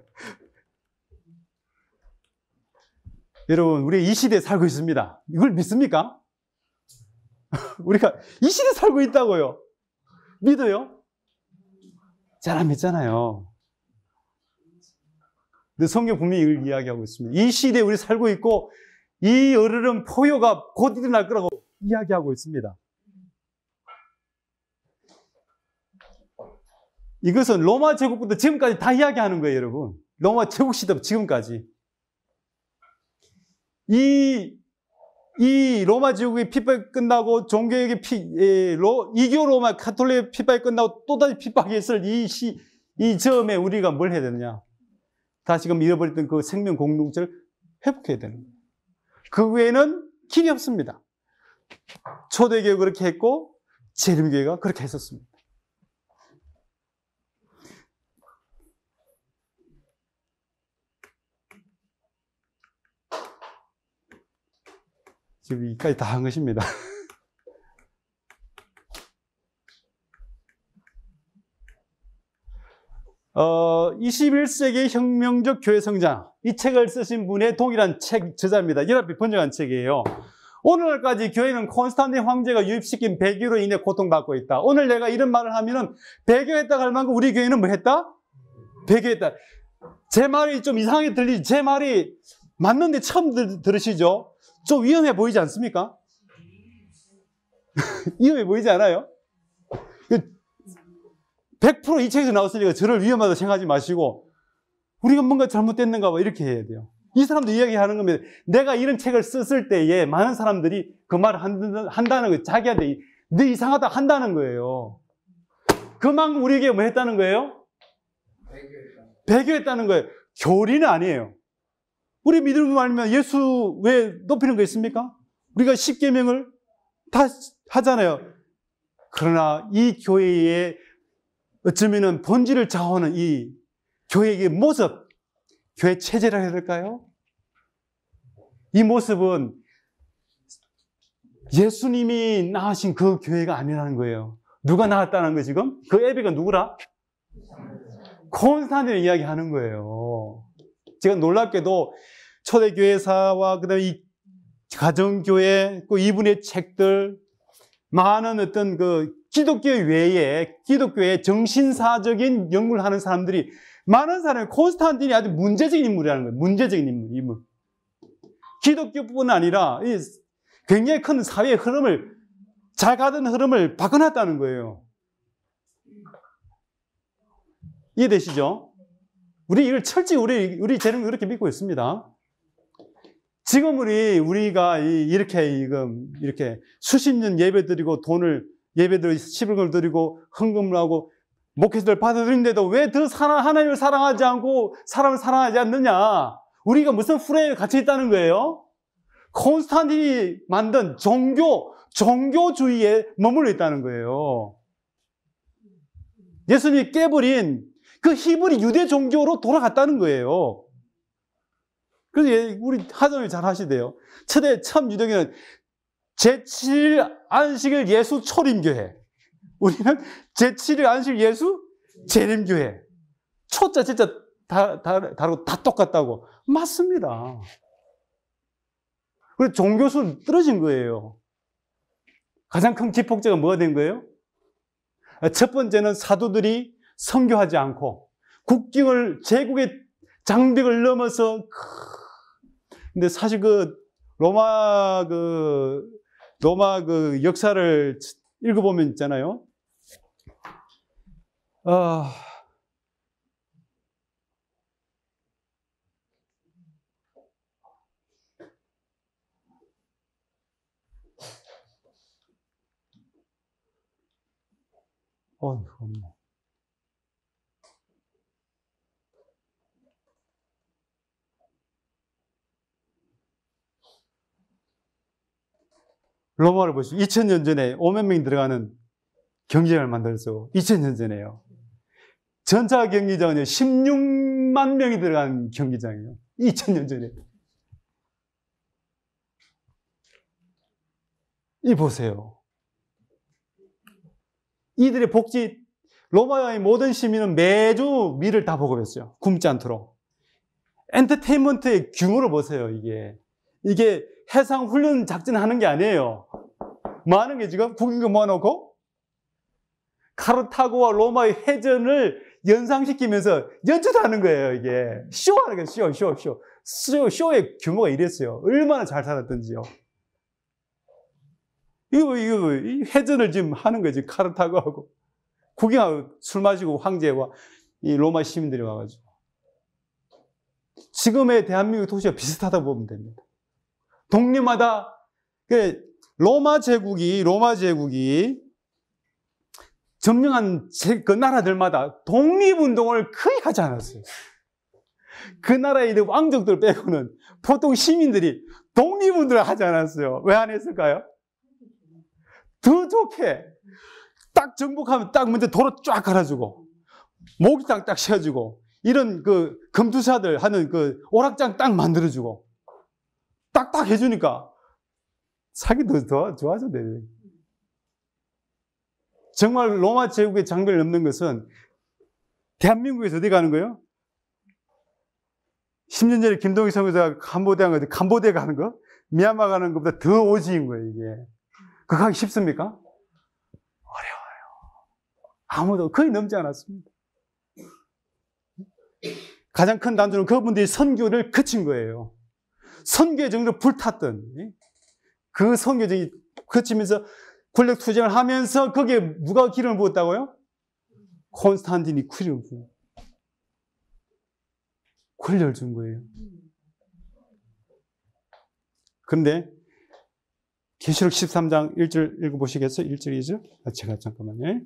여러분, 우리 이 시대에 살고 있습니다. 이걸 믿습니까? 우리가 이 시대에 살고 있다고요. 믿어요? 잘 안 믿잖아요. 근데 성경 분명히 이걸 이야기하고 있습니다. 이 시대에 우리 살고 있고 이 얼으름 포효가 곧 일어날 거라고 이야기하고 있습니다. 이것은 로마 제국부터 지금까지 다 이야기하는 거예요, 여러분. 로마 제국 시대부터 지금까지. 이 로마 제국의 핍박이 끝나고 종교의 이교 로마 카톨릭의 핍박이 끝나고 또다시 핍박이 있을 이 점에 우리가 뭘 해야 되느냐? 다시금 잃어버렸던 그 생명 공동체를 회복해야 되는 거예요. 그 외에는 길이 없습니다. 초대교회가 그렇게 했고 재림교회가 그렇게 했었습니다. 지금 여기까지 다 한 것입니다. 21세기 혁명적 교회 성장, 이 책을 쓰신 분의 동일한 책 저자입니다. 연합이 번역한 책이에요. 오늘날까지 교회는 콘스탄틴 황제가 유입시킨 배교로 인해 고통받고 있다. 오늘 내가 이런 말을 하면은 배교했다고 할 만큼 우리 교회는 뭐 했다? 배교했다. 제 말이 좀 이상하게 들리지? 제 말이 맞는데 처음 들으시죠? 좀 위험해 보이지 않습니까? 위험해 보이지 않아요? 100% 이 책에서 나왔으니까 저를 위험하다고 생각하지 마시고 우리가 뭔가 잘못됐는가 봐 이렇게 해야 돼요. 이 사람도 이야기하는 겁니다. 내가 이런 책을 썼을 때에 많은 사람들이 그 말을 한다는 거예요. 자기한테 너 이상하다 한다는 거예요. 그만큼 우리에게 뭐 했다는 거예요? 배교했다는 거예요. 교리는 아니에요. 우리 믿음을 알면 예수 왜 높이는 거 있습니까? 우리가 10계명을 다 하잖아요. 그러나 이 교회의 어쩌면은 본질을 좌우하는 이 교회의 모습, 교회 체제라 해야 될까요? 이 모습은 예수님이 낳으신 그 교회가 아니라는 거예요. 누가 낳았다는 거 지금? 그 애비가 누구라? 콘스탄틴을 이야기하는 거예요. 제가 놀랍게도 초대교회사와 그다음에 이 가정교회, 그 이분의 책들, 많은 어떤 그 기독교 외에 기독교의 정신사적인 연구를 하는 사람들이 많은 사람이 콘스탄틴이 아주 문제적인 인물이라는 거예요. 문제적인 인물. 기독교뿐 아니라 굉장히 큰 사회의 흐름을 잘 가던 흐름을 바꿔놨다는 거예요. 이해되시죠? 우리 이걸 철저히 우리 재능을 그렇게 믿고 있습니다. 지금 우리가 이렇게 수십 년 예배드리고 예배드리고 11금을 드리고 헌금을 하고 목회자들 받아들이는데도 왜 더 하나님을 사랑하지 않고 사람을 사랑하지 않느냐? 우리가 무슨 프레임에 갇혀 있다는 거예요? 콘스탄틴이 만든 종교주의에 머물러 있다는 거예요. 예수님이 깨버린 그 히브리 유대 종교로 돌아갔다는 거예요. 그래서 우리 하정이 잘 하시대요. 처음 유대교는 제7일 안식일 예수 초림교회. 우리는 제7일 안식일 예수 재림교회. 초자 진짜 다르고 다 똑같다고. 맞습니다. 그래서 종교수는 떨어진 거예요. 가장 큰 기폭제가 뭐가 된 거예요? 첫 번째는 사도들이 선교하지 않고 제국의 장벽을 넘어서 근데 사실 로마 역사를 읽어보면 있잖아요. 아, 없네. 로마를 보시고 2000년 전에 5만 명이 들어가는 경기장을 만들었어. 2000년 전에요. 전차 경기장은 16만 명이 들어간 경기장이에요. 2000년 전에. 이 보세요. 이들의 복지, 로마의 모든 시민은 매주 미를 다 보급했어요. 굶지 않도록. 엔터테인먼트의 규모를 보세요, 이게. 이게 해상훈련 작전 하는 게 아니에요. 뭐 하는 게 지금? 국익을 모아놓고 카르타고와 로마의 해전을 연상시키면서 연주도 하는 거예요, 이게. 쇼하는 거예요, 쇼의 규모가 이랬어요. 얼마나 잘 살았던지요. 이거, 해전을 지금 하는 거지, 카르타고하고. 구경하고 술 마시고 황제와 이 로마 시민들이 와가지고. 지금의 대한민국 도시가 비슷하다고 보면 됩니다. 동네마다, 로마 제국이 점령한 그 나라들마다 독립운동을 거의 하지 않았어요. 그 나라의 왕족들 빼고는 보통 시민들이 독립운동을 하지 않았어요. 왜 안 했을까요? 더 좋게 딱 정복하면 딱 먼저 도로 쫙 갈아주고 목욕탕 딱 씌워주고 이런 그 검투사들 하는 그 오락장 딱 만들어주고 딱딱 해주니까 살기 더 좋아졌대요. 정말 로마 제국의 장벽을 넘는 것은 대한민국에서 어디 가는 거예요? 10년 전에 김동희 선교사가 캄보디아 가는 거? 미얀마 가는 것보다 더 오지인 거예요, 이게. 그거 하기 쉽습니까? 어려워요. 아무도 거의 넘지 않았습니다. 가장 큰 단초는 그분들이 선교를 그친 거예요. 선교의 정도로 불탔던 그 선교적이 그치면서 권력 투쟁을 하면서 거기에 누가 기름을 부었다고요? 콘스탄틴이 기름을 부어. 권력을 준 거예요. 그런데 계시록 13장 1절 읽어보시겠어요? 1절, 2절? 제가 잠깐만요.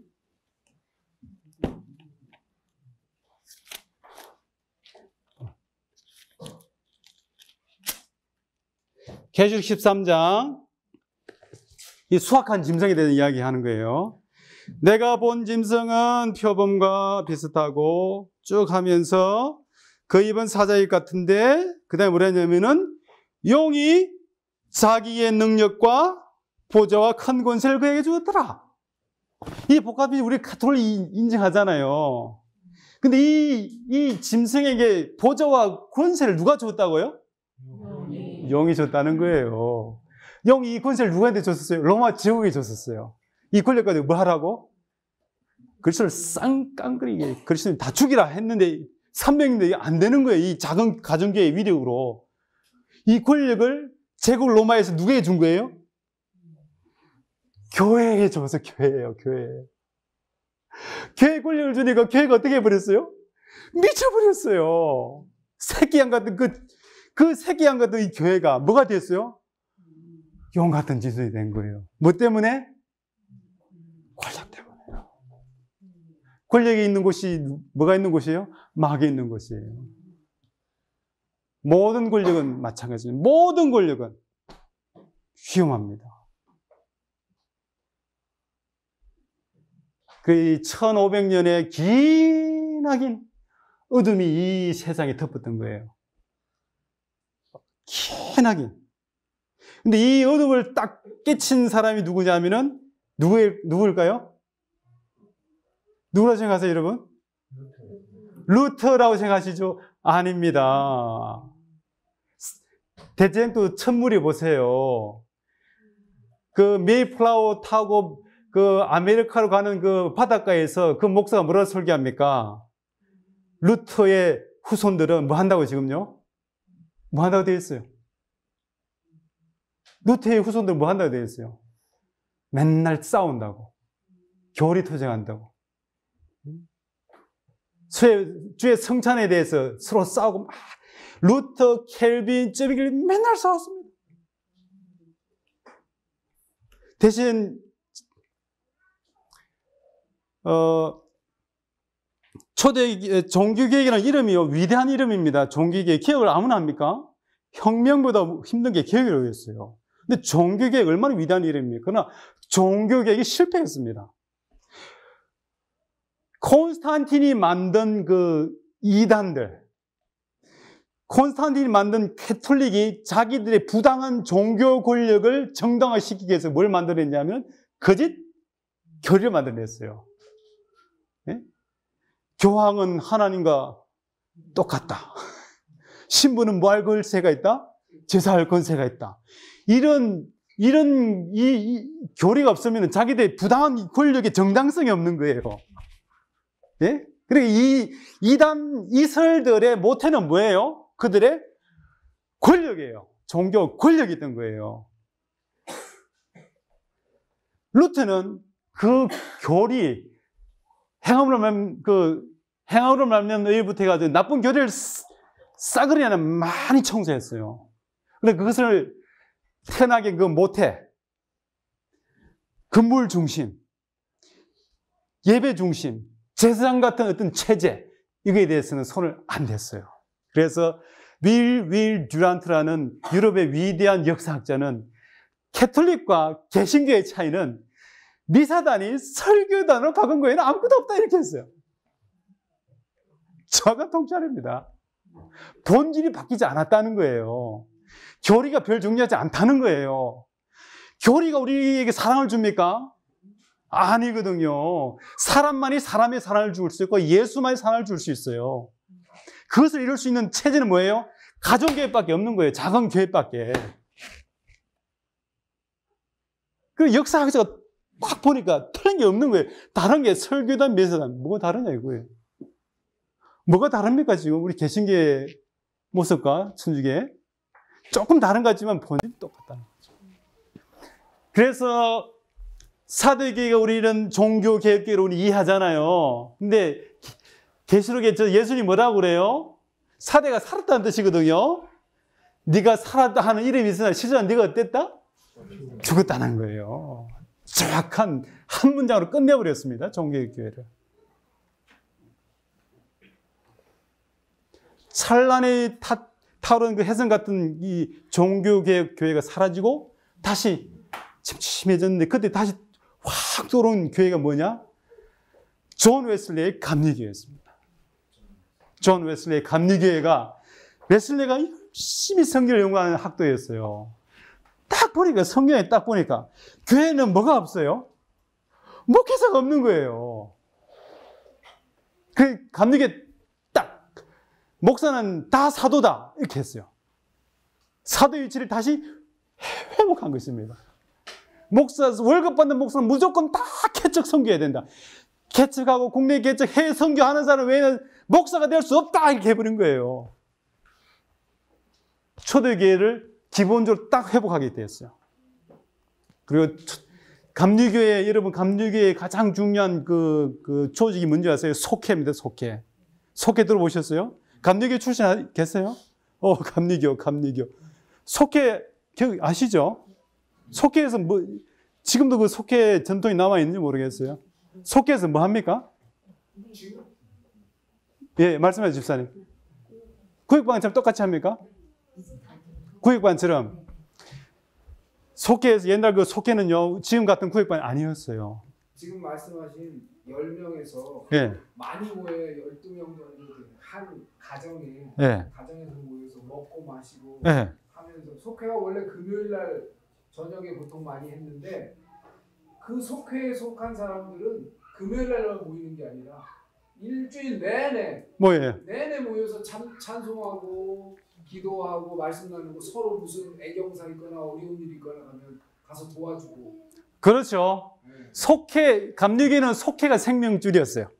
계시록 13장 이 수확한 짐승에 대한 이야기 하는 거예요. 내가 본 짐승은 표범과 비슷하고 쭉 하면서 그 입은 사자입 같은데 그 다음에 뭐라 했냐면은 용이 자기의 능력과 보좌와 큰 권세를 그에게 주었더라. 이 복합이 우리 카톨릭 인정하잖아요. 근데 이 짐승에게 보좌와 권세를 누가 줬다고요? 용이 줬다는 거예요. 용이 이 권세를 누구한테 줬었어요? 로마 제국에 줬었어요. 이 권력 가지고 뭐 하라고? 그리스도를 깡그리게 그리스도를 다 죽이라 했는데 300인데 안 되는 거예요. 이 작은 가정교회의 위력으로. 이 권력을 제국 로마에서 누구에게 준 거예요? 교회에 줘서 교회예요, 교회. 교회 권력을 주니까 교회가 어떻게 해버렸어요? 미쳐버렸어요. 새끼양 같은 그 새끼양 같은 이 교회가 뭐가 됐어요? 용 같은 짓이 된 거예요. 뭐 때문에? 권력 때문에요. 권력이 있는 곳이 뭐가 있는 곳이에요? 마귀 있는 곳이에요. 모든 권력은 마찬가지입니다. 모든 권력은 위험합니다. 그 1500년의 기나긴 어둠이 이 세상에 덮었던 거예요. 기나긴. 근데 이 어둠을 딱 깨친 사람이 누구냐면은 누구일까요? 누구라고 생각하세요, 여러분? 루터라고 생각하시죠? 아닙니다. 대제행도 천물이 보세요. 그 메이플라워 타고 그 아메리카로 가는 그 바닷가에서 그 목사가 뭐라고 설교합니까? 루터의 후손들은 뭐 한다고 지금요? 뭐 한다고 되어 있어요? 루터의 후손들은 뭐 한다고 되어 있어요? 맨날 싸운다고. 교리 투쟁한다고. 주의 성찬에 대해서 서로 싸우고 막 루터, 켈빈, 쩌비길 맨날 싸웠습니다. 대신 초대 종교개혁이라는 이름이요, 위대한 이름입니다. 종교개혁, 개혁을 아무나 합니까? 혁명보다 힘든 게 개혁이었어요. 근데 종교개혁 얼마나 위대한 이름입니까? 그러나 종교개혁이 실패했습니다. 콘스탄틴이 만든 그 이단들, 콘스탄틴이 만든 캐톨릭이 자기들의 부당한 종교 권력을 정당화시키기 위해서 뭘 만들었냐면 거짓 교리를 만들어냈어요. 네? 교황은 하나님과 똑같다. 신부는 뭐 할 권세가 있다? 제사할 권세가 있다. 이런 교리가 없으면 자기들의 부당한 권력의 정당성이 없는 거예요. 예? 그리고 이 이단 이설들의 모태는 뭐예요? 그들의 권력이에요. 종교 권력이 있던 거예요. 루터는 그 교리, 행함으로 말면 의부터 해가지고 나쁜 교리를 싸그리 하나 많이 청소했어요. 근데 그것을 태어나게 그 모태, 건물 중심, 예배 중심, 제사장 같은 어떤 체제, 이거에 대해서는 손을 안 댔어요. 그래서 윌 듀란트라는 유럽의 위대한 역사학자는 캐톨릭과 개신교의 차이는 미사단이 설교단으로 바꾼 거에는 아무것도 없다 이렇게 했어요. 저가 통찰입니다. 본질이 바뀌지 않았다는 거예요. 교리가 별 중요하지 않다는 거예요. 교리가 우리에게 사랑을 줍니까? 아니거든요. 사람만이 사람의 사랑을 줄 수 있고 예수만이 사랑을 줄 수 있어요. 그것을 이룰 수 있는 체제는 뭐예요? 가정교회밖에 없는 거예요. 작은 교회밖에. 그 역사학자가 딱 보니까 틀린 게 없는 거예요. 다른 게 설교단, 미사단 뭐가 다르냐 이거예요. 뭐가 다릅니까 지금 우리 개신교의 모습과 천주교 조금 다른 것 같지만 본질이 똑같다는 거죠. 그래서 사도계가 우리는 종교개혁계로 우리 이해하잖아요. 근데 계시록에 예수님이 뭐라고 그래요? 사대가 살았다는 뜻이거든요. 네가 살았다 하는 이름이 있으나 실제로 네가 어땠다? 죽었다는 거예요. 정확한 한 문장으로 끝내버렸습니다. 종교개혁교회를. 찬란히 타오르는 그 혜성 같은 이 종교개혁교회가 사라지고 다시 침침해졌는데 그때 다시 확 들어온 교회가 뭐냐? 존 웨슬리의 감리교회였습니다. 존 웨슬리의 감리교회가 웨슬리가 열심히 성경을 연구하는 학도였어요. 딱 보니까 성경에 딱 보니까 교회는 뭐가 없어요? 목회자가 없는 거예요. 그 감리교회 딱 목사는 다 사도다 이렇게 했어요. 사도의 위치를 다시 회복한 것입니다. 월급 받는 목사는 무조건 다 개척 선교해야 된다. 개척하고 국내 개척, 해외 선교하는 사람 외에는 목사가 될 수 없다 이렇게 해버린 거예요. 초대교회를 기본적으로 딱 회복하게 됐어요. 그리고 감리교회, 여러분 감리교회의 가장 중요한 그 조직이 뭔지 아세요? 속회입니다. 속회. 속회 들어보셨어요? 감리교 출신 계세요? 감리교. 속회 아시죠? 속회에서 지금도 그 속회 전통이 남아있는지 모르겠어요. 속회에서 뭐 합니까? 예, 말씀해 주십시오, 집사님. 구역방처럼 똑같이 합니까? 구역반처럼. 속회에서 옛날 그 속회는요, 지금 같은 구역반이 아니었어요. 지금 말씀하신 10명에서 예. 많이 모여 12명 정도 한 가정에 예. 가정에서 모여서 먹고 마시고 예. 하면서 속회가 원래 금요일 날 저녁에 보통 많이 했는데 그 속회에 속한 사람들은 금요일 날 모이는 게 아니라 일주일 내내 뭐예요? 내내 모여서 찬송하고 기도하고 말씀 나누고 서로 무슨 애경사 있거나 어려운 일 있거나 하면 가서 도와주고. 그렇죠. 네. 속회, 감리교회는 속회가 생명줄이었어요.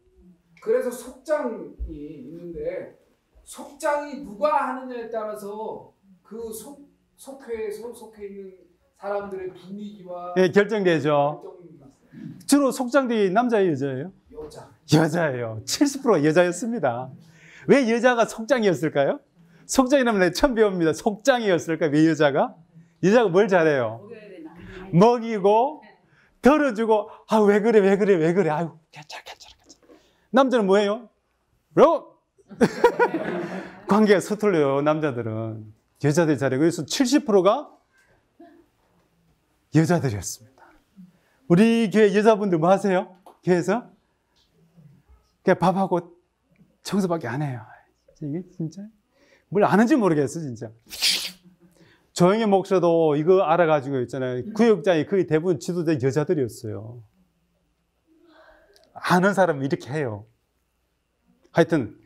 그래서 속장이 있는데 속장이 누가 하느냐에 따라서 그 속회에서 속해 있는 사람들의 분위기와 예, 결정되죠. 주로 속장들이 남자예요, 여자예요? 여자예요. 70%가 여자였습니다. 왜 여자가 속장이었을까요? 속장이라면 내가 처음 배웁니다. 속장이었을까? 왜 여자가? 여자가 뭘 잘해요? 먹이고 덜어주고 왜 그래 아유 괜찮아. 남자는 뭐예요? 관계가 서툴려요. 남자들은. 여자들이 잘해요. 그래서 70%가 여자들이었습니다. 우리 교회 여자분들 뭐 하세요? 교회에서? 그냥 밥하고 청소밖에 안 해요. 이게 진짜 뭘 아는지 모르겠어 진짜. 조영의 목사도 이거 알아가지고 있잖아요. 구역장이 거의 대부분 지도자 여자들이었어요. 아는 사람은 이렇게 해요. 하여튼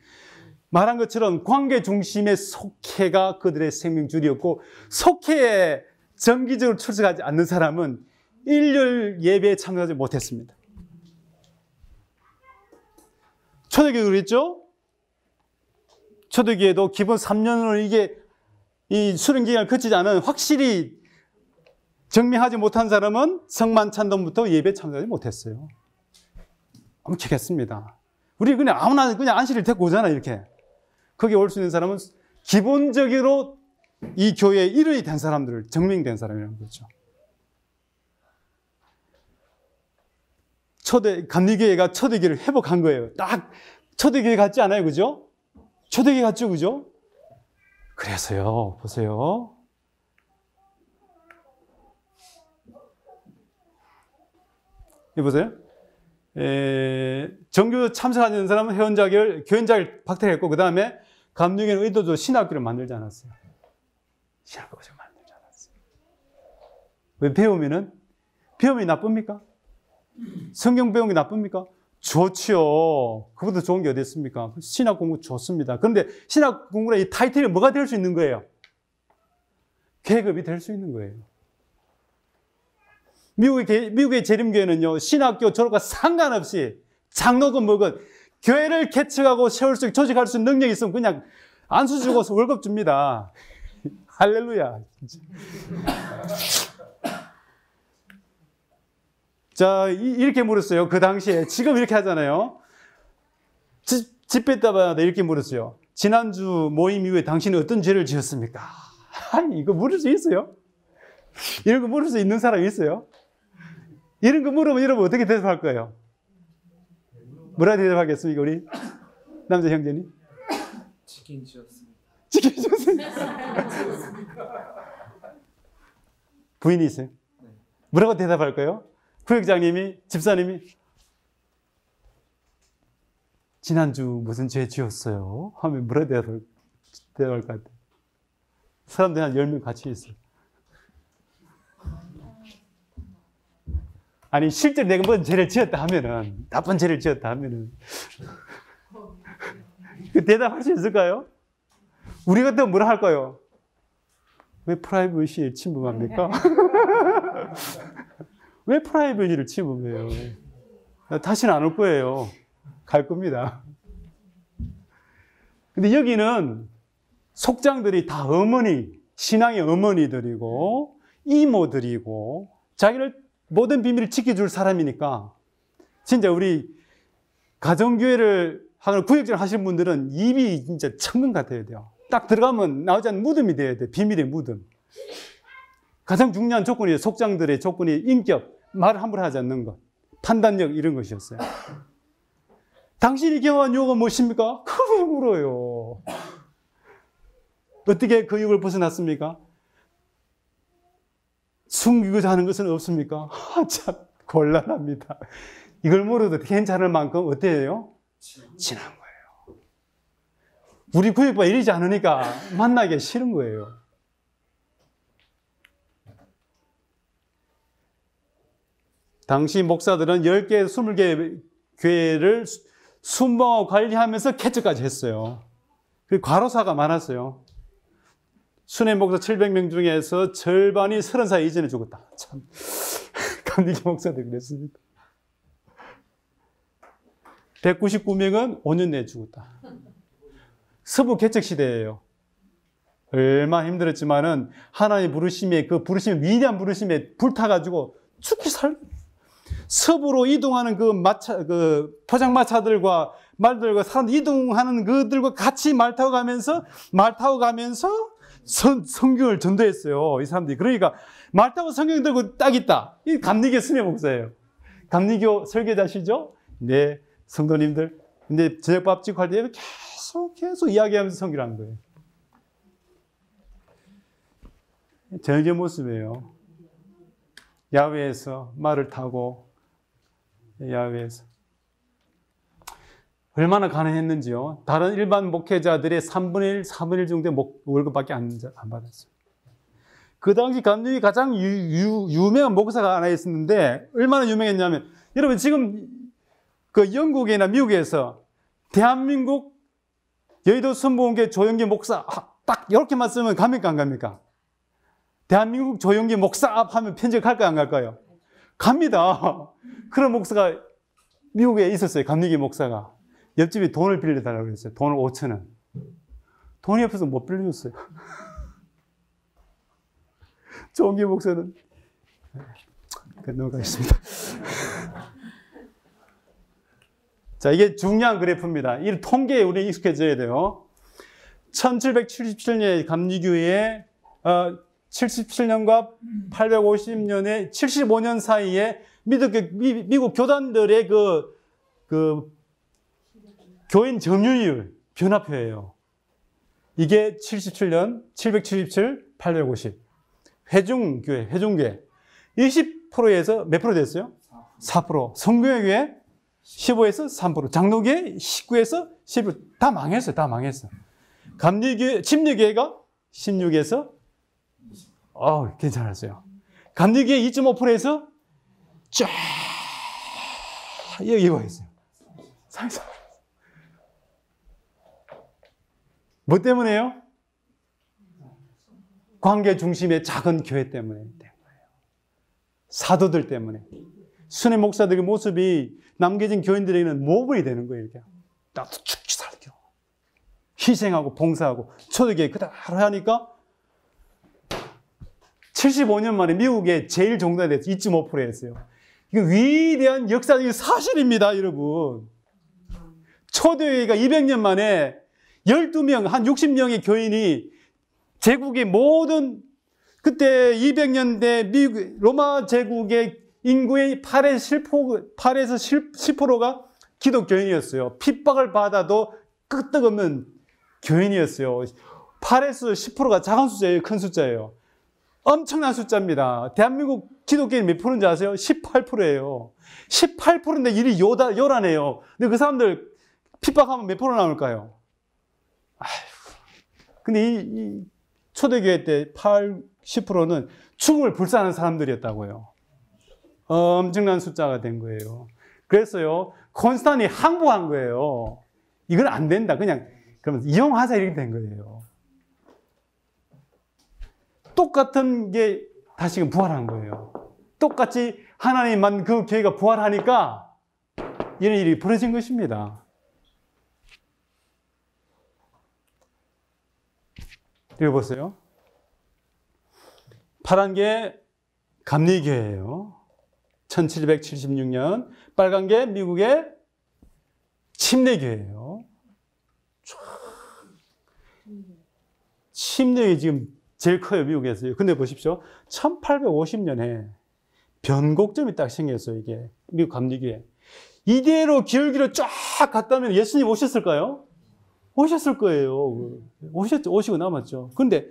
말한 것처럼 관계 중심의 속회가 그들의 생명줄이었고, 속회에 정기적으로 출석하지 않는 사람은 일요일 예배에 참여하지 못했습니다. 초대교회도 그랬죠? 초대교회도 기본 3년을 이 수련기간을 거치지 않은 확실히 증명하지 못한 사람은 성만찬동부터 예배에 참여하지 못했어요. 엄격했습니다. 우리 그냥 아무나 그냥 안식일 데리고 오잖아, 이렇게. 거기 올 수 있는 사람은 기본적으로 이 교회의 일원이 된 사람들을, 증명된 사람이라는 거죠. 감리교회가 초대교회를 회복한 거예요. 딱 초대교회 같지 않아요, 그죠? 초대교회 같죠, 그죠? 그래서요, 보세요. 이 보세요. 정규 참석하는 사람은 회원 자격을, 교員자격을 박탈했고, 그 다음에 감리교회는 의도적으로 신학교를 만들지 않았어요. 신학교를 만들지 않았어요. 왜 배움이 나쁩니까? 성경 배우는 게 나쁩니까? 좋지요. 그보다 좋은 게 어디 있습니까? 신학 공부 좋습니다. 그런데 신학 공부의 이 타이틀이 뭐가 될 수 있는 거예요? 계급이 될 수 있는 거예요. 미국의 재림교회는요, 신학교 졸업과 상관없이 장로건 뭐건 교회를 개척하고 세울 수, 조직할 수 있는 능력이 있으면 그냥 안수 주고서 월급 줍니다. 할렐루야. 자, 이렇게 물었어요. 그 당시에. 지금 이렇게 하잖아요. 집회 때마다 이렇게 물었어요. 지난주 모임 이후에 당신은 어떤 죄를 지었습니까? 아니, 이거 물을 수 있어요? 이런 거 물을 수 있는 사람이 있어요? 이런 거 물으면 여러분 어떻게 대답할 거예요? 뭐라 대답하겠습니까, 우리? 남자 형제님? 치킨 지었습니다. 치킨 지었습니다. 부인이 있어요? 뭐라고 대답할까요? 구역장님이, 집사님이 지난주 무슨 죄 지었어요? 하면 뭐라 대답할 것 같아요? 사람들이 한 10명 같이 있어요. 아니, 실제로 내가 뭔 죄를 지었다 하면은, 나쁜 죄를 지었다 하면은, 그 대답할 수 있을까요? 우리 같으면 뭐라 할까요? 왜 프라이버시에 침범합니까? 왜 프라이버시를 침범해요? 다시는 안 올 거예요. 갈 겁니다. 근데 여기는 속장들이 다 어머니, 신앙의 어머니들이고, 이모들이고, 자기를 모든 비밀을 지켜줄 사람이니까, 진짜 우리 가정교회를 하는 구역질 하시는 분들은 입이 진짜 천근 같아야 돼요. 딱 들어가면 나오지 않는 무덤이 돼야 돼. 비밀의 무덤. 가장 중요한 조건이 속장들의 조건이 인격, 말을 함부로 하지 않는 것, 판단력 이런 것이었어요. 당신이 경험한 유혹은 무엇입니까? 그걸 왜 물어요? 어떻게 그 유혹을 벗어났습니까? 숨기고자 하는 것은 없습니까? 참 곤란합니다. 이걸 물어도 괜찮을 만큼 어때요? 진한 거예요. 우리 구역과 이러지 않으니까 만나기 싫은 거예요. 당시 목사들은 10개, 20개 교회를 순방하고 관리하면서 개척까지 했어요. 그리고 과로사가 많았어요. 순회 목사 700명 중에서 절반이 30살 이전에 죽었다. 참, 감리교 목사들 그랬습니다. 199명은 5년 내에 죽었다. 서부 개척 시대예요. 얼마나 힘들었지만은 하나님의 부르심에, 그 부르심의 위대한 부르심에 불타가지고 죽기 서부로 이동하는 그 포장마차들과 말들과 사람들 이동하는 그들과 같이 말 타고 가면서 성경을 전도했어요. 이 사람들이. 그러니까 말 타고 성경 들고 딱 있다. 이 감리교 스님 목사예요. 감리교 설교자시죠? 네, 성도님들. 근데 저녁밥집 할 때 계속 이야기하면서 성경을 하는 거예요. 저녁의 모습이에요. 야외에서 말을 타고, 야외에서. 얼마나 가난했는지요. 다른 일반 목회자들의 3분의 1, 4분의 1 정도의 월급밖에 안 받았어요. 그 당시 감리교에 가장 유명한 목사가 하나 있었는데, 얼마나 유명했냐면, 여러분 지금 그 영국이나 미국에서 대한민국 여의도 순복음교회 조영기 목사 딱 이렇게만 쓰면 갑니까 안 갑니까? 대한민국 조영기 목사 하면 편집 갈까요 안 갈까요? 갑니다. 그런 목사가 미국에 있었어요. 감리교 목사가. 옆집에 돈을 빌려달라고 그랬어요. 돈을 5,000원. 돈이 없어서 못 빌려줬어요. 조영기 목사는 넘어가겠습니다. 자, 이게 중요한 그래프입니다. 이 통계에 우리 익숙해져야 돼요. 1777년에 감리교에 77년과 850년에 75년 사이에 미국 교단들의 그 교인 점유율 변화표예요. 이게 77년 777, 850. 회중교회 20%에서 몇 프로 됐어요? 4%. 성교회교회 15에서 3%. 장로교회 19에서 11%. 다 망했어요. 다 망했어. 감리교회, 침례교회가 16에서 괜찮았어요. 감리교회 2.5%에서 쫙 이거 했어요. 뭐 때문에요? 관계 중심의 작은 교회 때문에 된 거예요. 사도들 때문에. 순회 목사들의 모습이 남겨진 교인들에게는 모범이 되는 거예요. 이렇게. 나도 죽지 살겨. 희생하고 봉사하고 초대교회 그대로 하니까 75년 만에 미국의 제일 정도에 대해서 2.5%였어요. 이거 위대한 역사적인 사실입니다, 여러분. 초대교회가 200년 만에 12명, 한 60명의 교인이 제국의 모든, 그때 200년대 미국, 로마 제국의 인구의 8에서 10%가 기독교인이었어요. 핍박을 받아도 끄떡없는 교인이었어요. 8에서 10%가 작은 숫자예요, 큰 숫자예요. 엄청난 숫자입니다. 대한민국 기독교인 몇 프로인지 아세요? 18%예요. 18%인데 일이 요란해요. 근데 그 사람들 핍박하면 몇 프로 나올까요? 근데 이 초대교회 때 10%는 죽음을 불사하는 사람들이었다고요. 엄청난 숫자가 된 거예요. 그래서요, 콘스탄이 항복한 거예요. 이건 안 된다. 그냥, 그러면 이용하자 이렇게 된 거예요. 똑같은 게 다시금 부활한 거예요. 똑같이 하나님 만든 그 교회가 부활하니까 이런 일이 벌어진 것입니다. 읽어보세요. 파란 게 감리교회예요. 1776년. 빨간 게 미국의 침례교회예요. 침례가 지금 제일 커요, 미국에서요. 근데 보십시오. 1850년에 변곡점이 딱 생겼어요, 이게. 미국 감리교회. 이대로 기울기로 쫙 갔다면 예수님 오셨을까요? 오셨을 거예요. 오시고 남았죠. 근데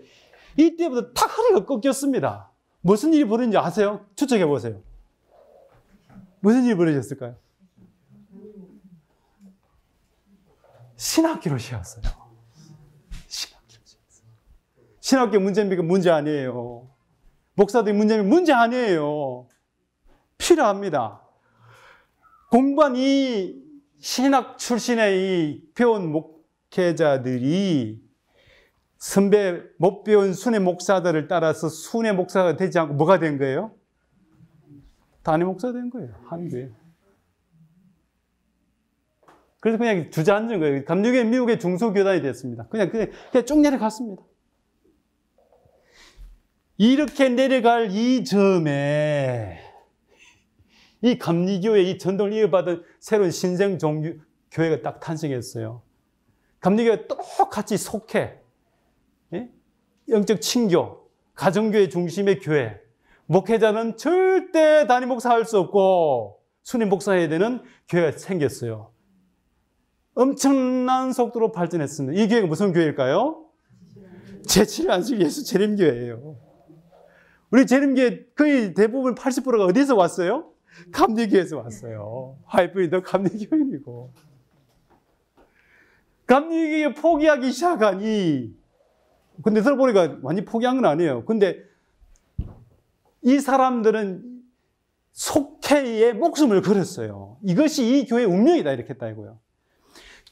이때부터 탁 허리가 꺾였습니다. 무슨 일이 벌어진지 아세요? 추측해 보세요. 무슨 일이 벌어졌을까요? 신학기로 쉬었어요. 신학교 문제입니까? 문제 아니에요. 목사들이 문제면 문제 아니에요. 필요합니다. 공부한 이 신학 출신의 이 배운 목회자들이 선배 못 배운 순회 목사들을 따라서 순회 목사가 되지 않고 뭐가 된 거예요? 단임 목사가 된 거예요. 한 교회. 그래서 그냥 주저앉은 거예요. 감리교회 미국의 중소교단이 됐습니다. 그냥 쭉 내려갔습니다. 이렇게 내려갈 이 점에 이 감리교회 이 전통을 이어받은 새로운 신생 종교 교회가 딱 탄생했어요. 감리교회가 똑같이 속해. 예? 영적 친교, 가정교회 중심의 교회. 목회자는 절대 담임 목사 할 수 없고 순임 목사해야 되는 교회가 생겼어요. 엄청난 속도로 발전했습니다. 이 교회가 무슨 교회일까요? 제7회 안식 예수 재림교회예요. 우리 재림교회 거의 대부분 80%가 어디서 왔어요? 감리교회에서 왔어요. 하이브리드 감리교인이고. 감리교회 포기하기 시작하니, 근데 들어보니까 완전히 포기한 건 아니에요. 근데 이 사람들은 속회에 목숨을 걸었어요. 이것이 이 교회의 운명이다 이렇게 했다 이거예요.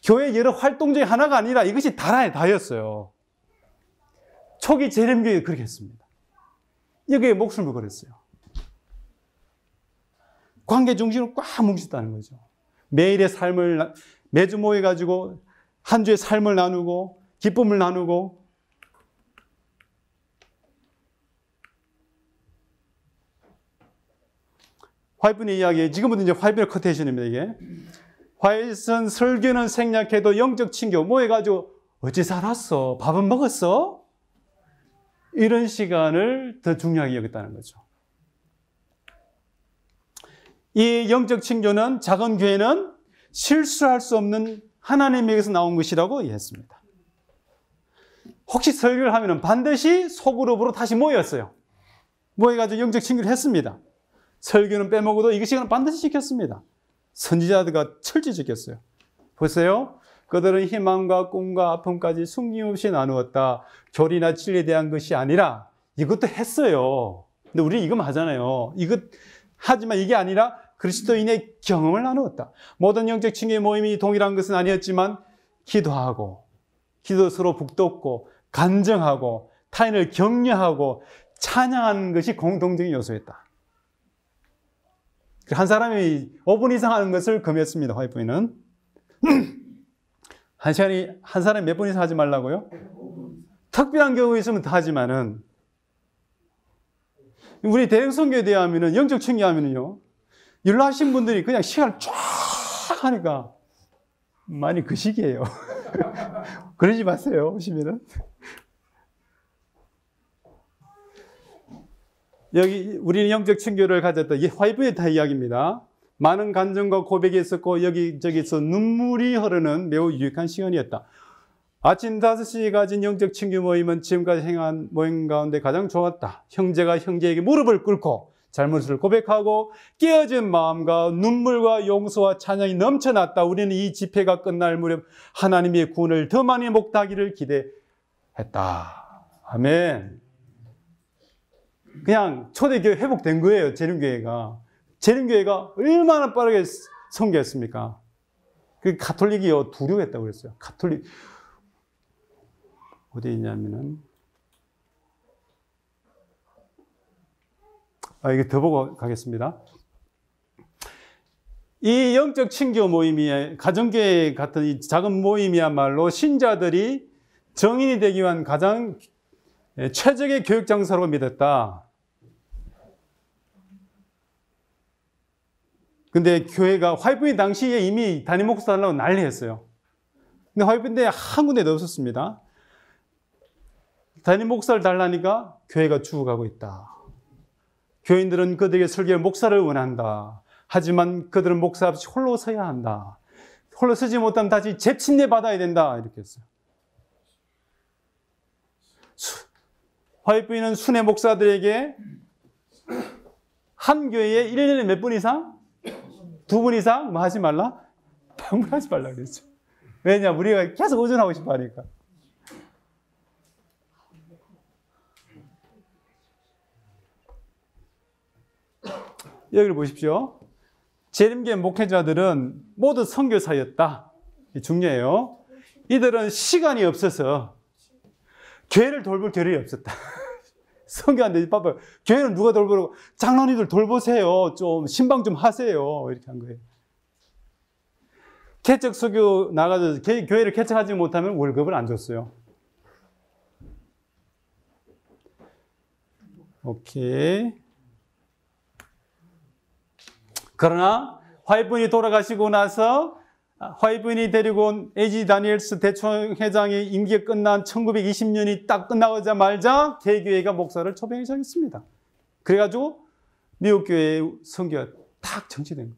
교회 여러 활동 중에 하나가 아니라 이것이 다라의 다였어요. 초기 재림교회 그렇게 했습니다. 여기에 목숨을 걸었어요. 관계 중심으로 꽉 뭉쳤다는 거죠. 매일의 삶을 매주 모여가지고 한 주의 삶을 나누고 기쁨을 나누고 화이트의 이야기, 지금부터 이제 화이트의 커테이션입니다, 이게. 화이트는 설교는 생략해도 영적 친교, 뭐 해가지고, 어찌 살았어? 밥은 먹었어? 이런 시간을 더 중요하게 여겼다는 거죠. 이 영적 친교는 작은 교회는 실수할 수 없는 하나님에게서 나온 것이라고 이해했습니다. 혹시 설교를 하면 반드시 소그룹으로 다시 모였어요. 모여가지고 영적 친교를 했습니다. 설교는 빼먹어도 이 시간은 반드시 지켰습니다. 선지자들과 철저히 지켰어요. 보세요. 그들은 희망과 꿈과 아픔까지 숨김없이 나누었다. 교리나 진리에 대한 것이 아니라 이것도 했어요. 근데 우리 이거 하잖아요. 하지만 이게 아니라 그리스도인의 경험을 나누었다. 모든 영적 친교의 모임이 동일한 것은 아니었지만 기도하고 기도 서로 북돋고 간증하고 타인을 격려하고 찬양하는 것이 공통적인 요소였다. 한 사람이 5분 이상 하는 것을 금했습니다. 화이트는 한 사람이 몇 분 이상 하지 말라고요? 특별한 경우 있으면 다 하지만은 우리 대형선교에 대하면은 영적 친교하면은요 연락하신 분들이 그냥 시간을 쫙 하니까 많이 그 시기예요. 그러지 마세요. 오시면은 여기 우리는 영적 친교를 가졌다. 이 화이브의 다 이야기입니다. 많은 간증과 고백이 있었고 여기저기서 눈물이 흐르는 매우 유익한 시간이었다. 아침 5시에 가진 영적 친교 모임은 지금까지 행한 모임 가운데 가장 좋았다. 형제가 형제에게 무릎을 꿇고 잘못을 고백하고 깨어진 마음과 눈물과 용서와 찬양이 넘쳐났다. 우리는 이 집회가 끝날 무렵 하나님의 구원을 더 많이 목도하기를 기대했다. 아멘. 그냥 초대교회 회복된 거예요. 재림교회가. 재림교회가 얼마나 빠르게 성교했습니까? 그 가톨릭이 두려워했다고 그랬어요. 가톨릭 어디 있냐면은 이거 더 보고 가겠습니다. 이 영적 친교 모임이 가정교회 같은 이 작은 모임이야말로 신자들이 정인이 되기 위한 가장 최적의 교육 장소라고 믿었다. 근데 교회가 화이트인 당시에 이미 담임 목사 달라고 난리했어요. 근데 화이트인데 한 군데도 없었습니다. 담임 목사를 달라니까 교회가 죽어가고 있다. 교인들은 그들에게 설교할 목사를 원한다. 하지만 그들은 목사 없이 홀로 서야 한다. 홀로 서지 못하면 다시 재침례 받아야 된다. 이렇게 했어요. 화이트인은 순회 목사들에게 한 교회에 1년에 몇 분 이상? 2분 이상? 뭐 하지 말라? 방문하지 말라 그랬죠. 왜냐? 우리가 계속 의존하고 싶어 하니까. 여기를 보십시오. 재림교회 목회자들은 모두 선교사였다. 중요해요. 이들은 시간이 없어서 교회를 돌볼 겨를이 없었다. 선교하는데 바빠요. 교회는 누가 돌보라고? 장로님들 돌보세요. 좀 신방 좀 하세요. 이렇게 한 거예요. 개척 선교 나가서 교회를 개척하지 못하면 월급을 안 줬어요. 오케이. 그러나 화이트분이 돌아가시고 나서 화이트분이 데리고 온 A.G. 다니엘스 대총회장의 임기가 끝난 1920년이 딱 끝나자마자 개교회가 목사를 초빙하기 시작했습니다. 그래가지고 미국 교회의 선교가 딱 정치된 거예요.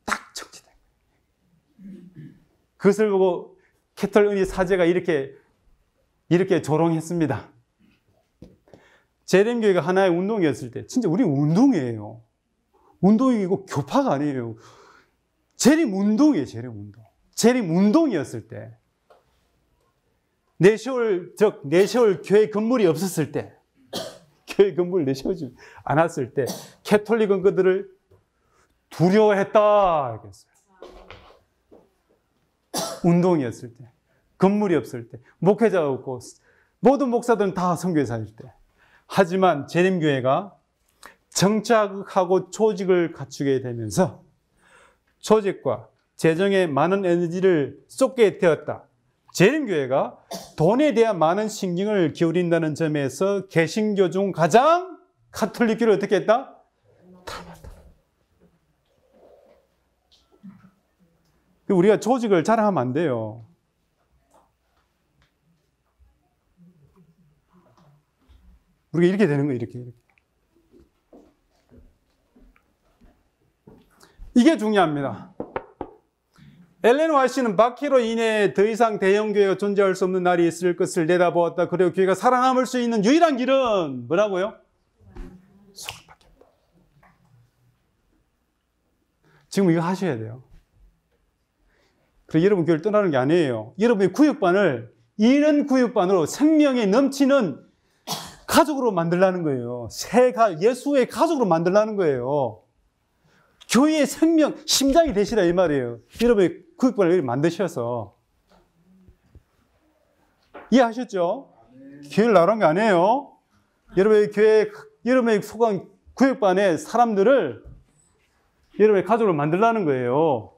딱 정치된 거예요. 그것을 보고 캐털 은희 사제가 이렇게 조롱했습니다. 재림교회가 하나의 운동이었을 때, 진짜 우리 운동이에요. 운동이고 교파가 아니에요. 재림 운동이에요, 재림 운동. 재림 운동이었을 때. 내시올 교회 건물이 없었을 때, 교회 건물 내세우지 않았을 때, 캐톨릭은 그들을 두려워했다. 알겠어요. 운동이었을 때, 건물이 없을 때, 목회자가 없고, 모든 목사들은 다 선교에 사실 때. 하지만 재림교회가 정착하고 조직을 갖추게 되면서 조직과 재정에 많은 에너지를 쏟게 되었다. 재림교회가 돈에 대한 많은 신경을 기울인다는 점에서 개신교 중 가장 가톨릭교를 어떻게 했다? 닮았다. 우리가 조직을 자랑하면 안 돼요. 우리가 이렇게 되는 거예요, 이렇게. 이게 중요합니다. 엘렌 화이트는 박해로 인해 더 이상 대형교회가 존재할 수 없는 날이 있을 것을 내다보았다. 그리고 교회가 살아남을 수 있는 유일한 길은 뭐라고요? 속을 바뀌었다. 지금 이거 하셔야 돼요. 그리고 여러분 교회를 떠나는 게 아니에요. 여러분의 구육반을 이런 구육반으로 생명에 넘치는 가족으로 만들라는 거예요. 예수의 가족으로 만들라는 거예요. 교회의 생명, 심장이 되시라 이 말이에요. 여러분의 구육반을 만드셔서. 이해하셨죠? 교회를 나오는 게 아니에요. 여러분의 속한 구육반의 사람들을 여러분의 가족으로 만들라는 거예요.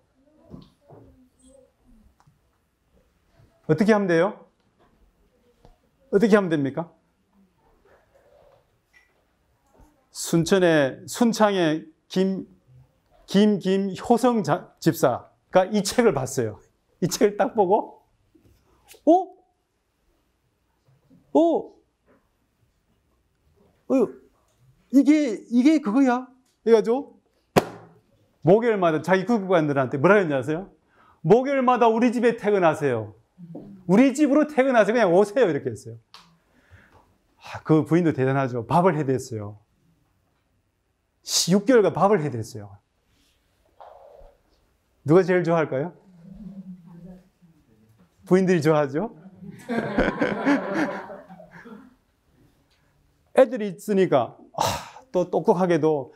어떻게 하면 돼요? 어떻게 하면 됩니까? 순창의 김효성 집사가 이 책을 봤어요. 이 책을 딱 보고, 이게 그거야? 그래가지고, 목요일마다 자기 구육반들한테 뭐라 했는지 아세요? 목요일마다 우리 집에 퇴근하세요. 우리 집으로 퇴근하세요. 그냥 오세요. 이렇게 했어요. 그 부인도 대단하죠. 밥을 해댔어요. 6개월간 밥을 해댔어요. 누가 제일 좋아할까요? 부인들이 좋아하죠? 애들이 있으니까 또 똑똑하게도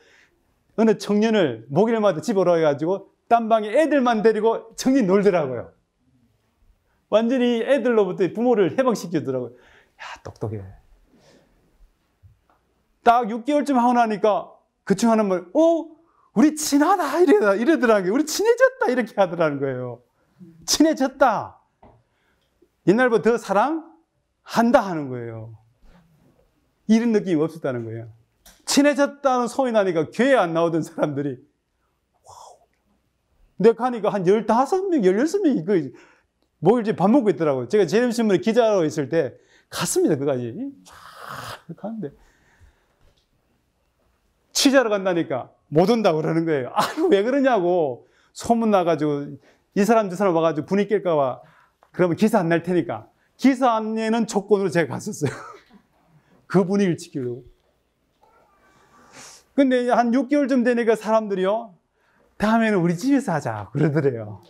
어느 청년을 목요일마다 집으로 해가지고 딴방에 애들만 데리고 청년 놀더라고요. 완전히 애들로부터 부모를 해방시키더라고요. 야, 똑똑해. 딱 6개월쯤 하고 나니까 그 중 하나는 우리 친하다 이러더라고요. 우리 친해졌다 이렇게 하더라는 거예요. 친해졌다. 옛날보다 더 사랑한다 하는 거예요. 이런 느낌이 없었다는 거예요. 친해졌다는 소리 나니까 교회 안 나오던 사람들이 내가 가니까 한 15명, 16명이 목요일째 밥 먹고 있더라고요. 제가 재림신문에 기자로 있을 때 갔습니다. 그까지 쫙 가는데 취재하러 간다니까 못 온다고 그러는 거예요. 아이고 왜 그러냐고 소문 나가지고 이 사람 저 사람 와가지고 분위기 깰까 봐 그러면 기사 안 날 테니까 기사 안 내는 조건으로 제가 갔었어요. 그 분위기를 지키려고. 근데 한 6개월쯤 되니까 사람들이요 다음에는 우리 집에서 하자 그러더래요.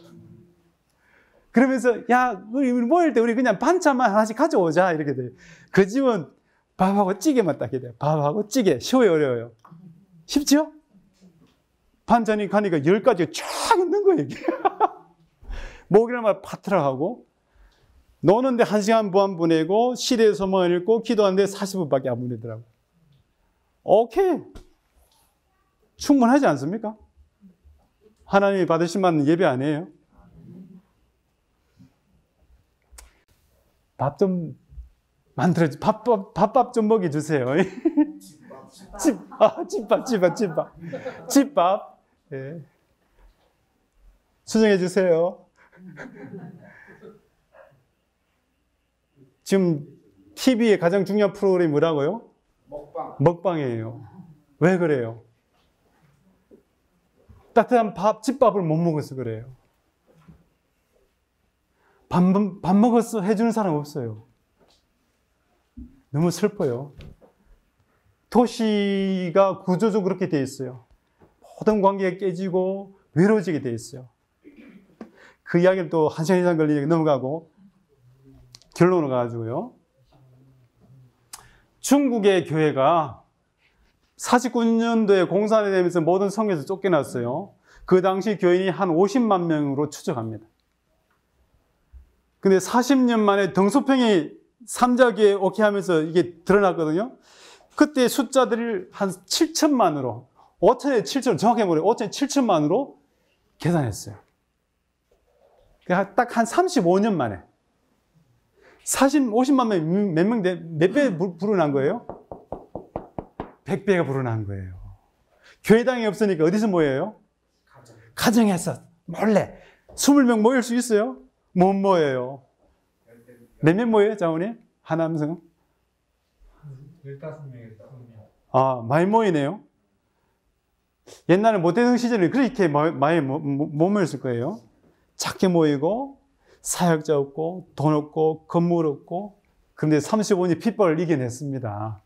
그러면서 야 우리 모일 때 우리 그냥 반찬만 하나씩 가져오자 이렇게 돼요. 그 집은 밥하고 찌개만 딱 해야 돼요. 밥하고 찌개 쉬워요 어려워요? 쉽죠? 반찬이 가니까 10가지가 쫙 있는 거예요 이게. 목요일마다 파트락하고 노는데 1시간 반 보내고 시대에서만 읽고 기도하는데 40분밖에 안 보내더라고요. 오케이 충분하지 않습니까? 하나님이 받으신 만한 예배 아니에요? 밥 좀 만들어 밥밥 좀 먹여주세요. 집밥. 예. 수정해 주세요. 지금 TV의 가장 중요한 프로그램이 뭐라고요? 먹방이에요. 왜 그래요? 따뜻한 집밥을 못 먹어서 그래요. 밥 먹었어 해주는 사람 없어요. 너무 슬퍼요. 도시가 구조적으로 그렇게 돼 있어요. 모든 관계가 깨지고 외로워지게 돼 있어요. 그 이야기를 또 1시간 이상 걸리니까 넘어가고 결론을 가지고요. 중국의 교회가 49년도에 공산이 되면서 모든 성에서 쫓겨났어요. 그 당시 교인이 한 50만 명으로 추정합니다. 근데 40년 만에 등소평이 삼자교회 오케이 하면서 이게 드러났거든요. 그때 숫자들을 한 7천만으로, 5천에 7천, 정확히 뭐래요? 5천에 7천만으로 계산했어요. 딱 한 35년 만에. 50만 명, 몇 배 불어난 거예요? 100배가 불어난 거예요. 교회당이 없으니까 어디서 모여요? 가정에서 몰래 20명 모일 수 있어요? 못 모여요. 몇 명 모여요, 장모님? 하남성? 15명에서 20명. 아, 많이 모이네요. 옛날에 모태성 시절에 그렇게 많이 못 모였을 거예요. 작게 모이고, 사역자 없고, 돈 없고, 건물 없고, 그런데 35년이 핍박을 이겨냈습니다.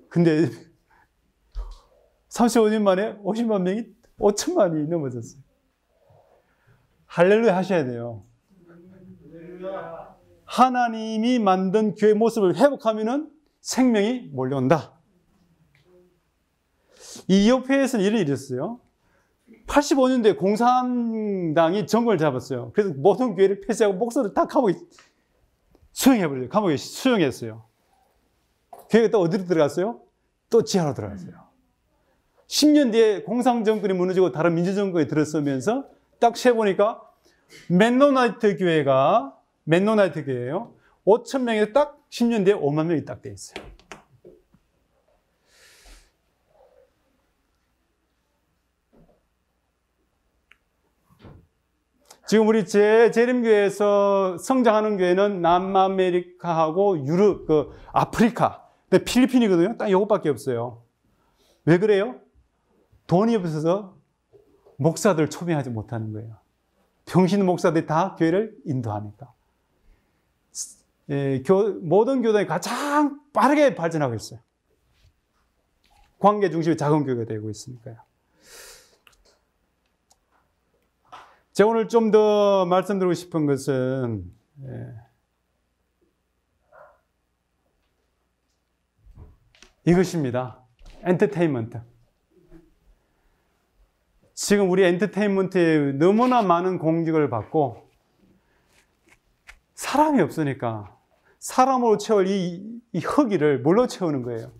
근데 35년 만에 50만 명이 5천만이 넘어졌어요. 할렐루야 하셔야 돼요. 하나님이 만든 교회 모습을 회복하면은 생명이 몰려온다. 이 옆에서는 이런 일이 있었어요. 85년도에 공산당이 정권을 잡았어요. 그래서 모든 교회를 폐쇄하고 목사들 다 감옥에 수용해버려요. 감옥에 수용했어요. 교회가 또 어디로 들어갔어요? 또 지하로 들어갔어요. 10년 뒤에 공산정권이 무너지고 다른 민주정권이 들어서면서 딱 세보니까 맨노나이트 교회예요. 5천 명에서 딱 10년 뒤에 5만 명이 딱 돼 있어요. 지금 우리 재림교회에서 성장하는 교회는 남아메리카하고 유럽, 아프리카, 근데 필리핀이거든요. 딱 이것밖에 없어요. 왜 그래요? 돈이 없어서 목사들 초빙하지 못하는 거예요. 병신 목사들이 다 교회를 인도하니까. 모든 교단이 가장 빠르게 발전하고 있어요. 관계 중심의 작은 교회가 되고 있으니까요. 제가 오늘 좀 더 말씀드리고 싶은 것은 이것입니다. 엔터테인먼트. 지금 우리 엔터테인먼트에 너무나 많은 공격을 받고 사람이 없으니까 사람으로 채울 이 허기를 뭘로 채우는 거예요?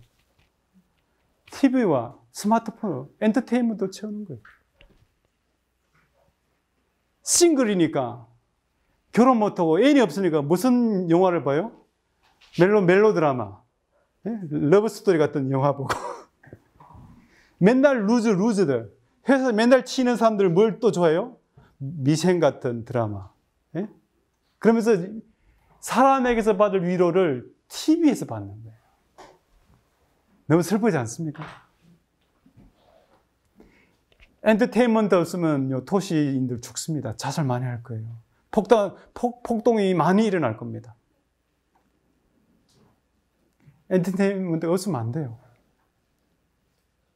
TV와 스마트폰으로 엔터테인먼트로 채우는 거예요. 싱글이니까 결혼 못하고 애인이 없으니까 무슨 영화를 봐요? 멜로드라마, 러브스토리 같은 영화 보고 맨날 루즈들, 회사에서 맨날 치는 사람들 뭘 또 좋아해요? 미생 같은 드라마. 그러면서 사람에게서 받을 위로를 TV에서 받는 거예요. 너무 슬프지 않습니까? 엔터테인먼트 없으면 도시인들 죽습니다. 자살 많이 할 거예요. 폭동이 많이 일어날 겁니다. 엔터테인먼트 없으면 안 돼요.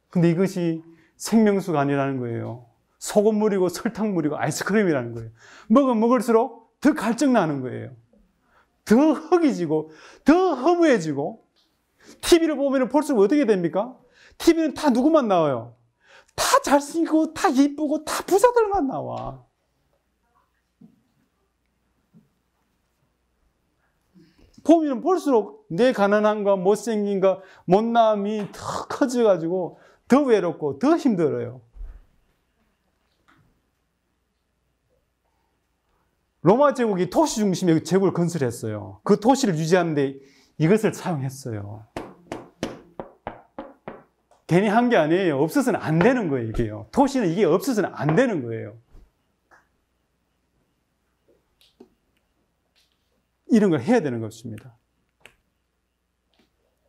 근데 이것이 생명수가 아니라는 거예요. 소금물이고 설탕물이고 아이스크림이라는 거예요. 먹을수록 더 갈증나는 거예요. 더 허기지고 더 허무해지고 TV를 보면 볼수록 어떻게 됩니까? TV는 다 누구만 나와요? 다 잘생기고 다 예쁘고 다 부자들만 나와. 보면 볼수록 내 가난함과 못생김과 못남이 더 커져가지고 더 외롭고 더 힘들어요. 로마 제국이 도시 중심의 제국을 건설했어요. 그 도시를 유지하는데 이것을 사용했어요. 괜히 한 게 아니에요. 없어서는 안 되는 거예요, 이게요. 도시는 이게 없어서는 안 되는 거예요. 이런 걸 해야 되는 것입니다.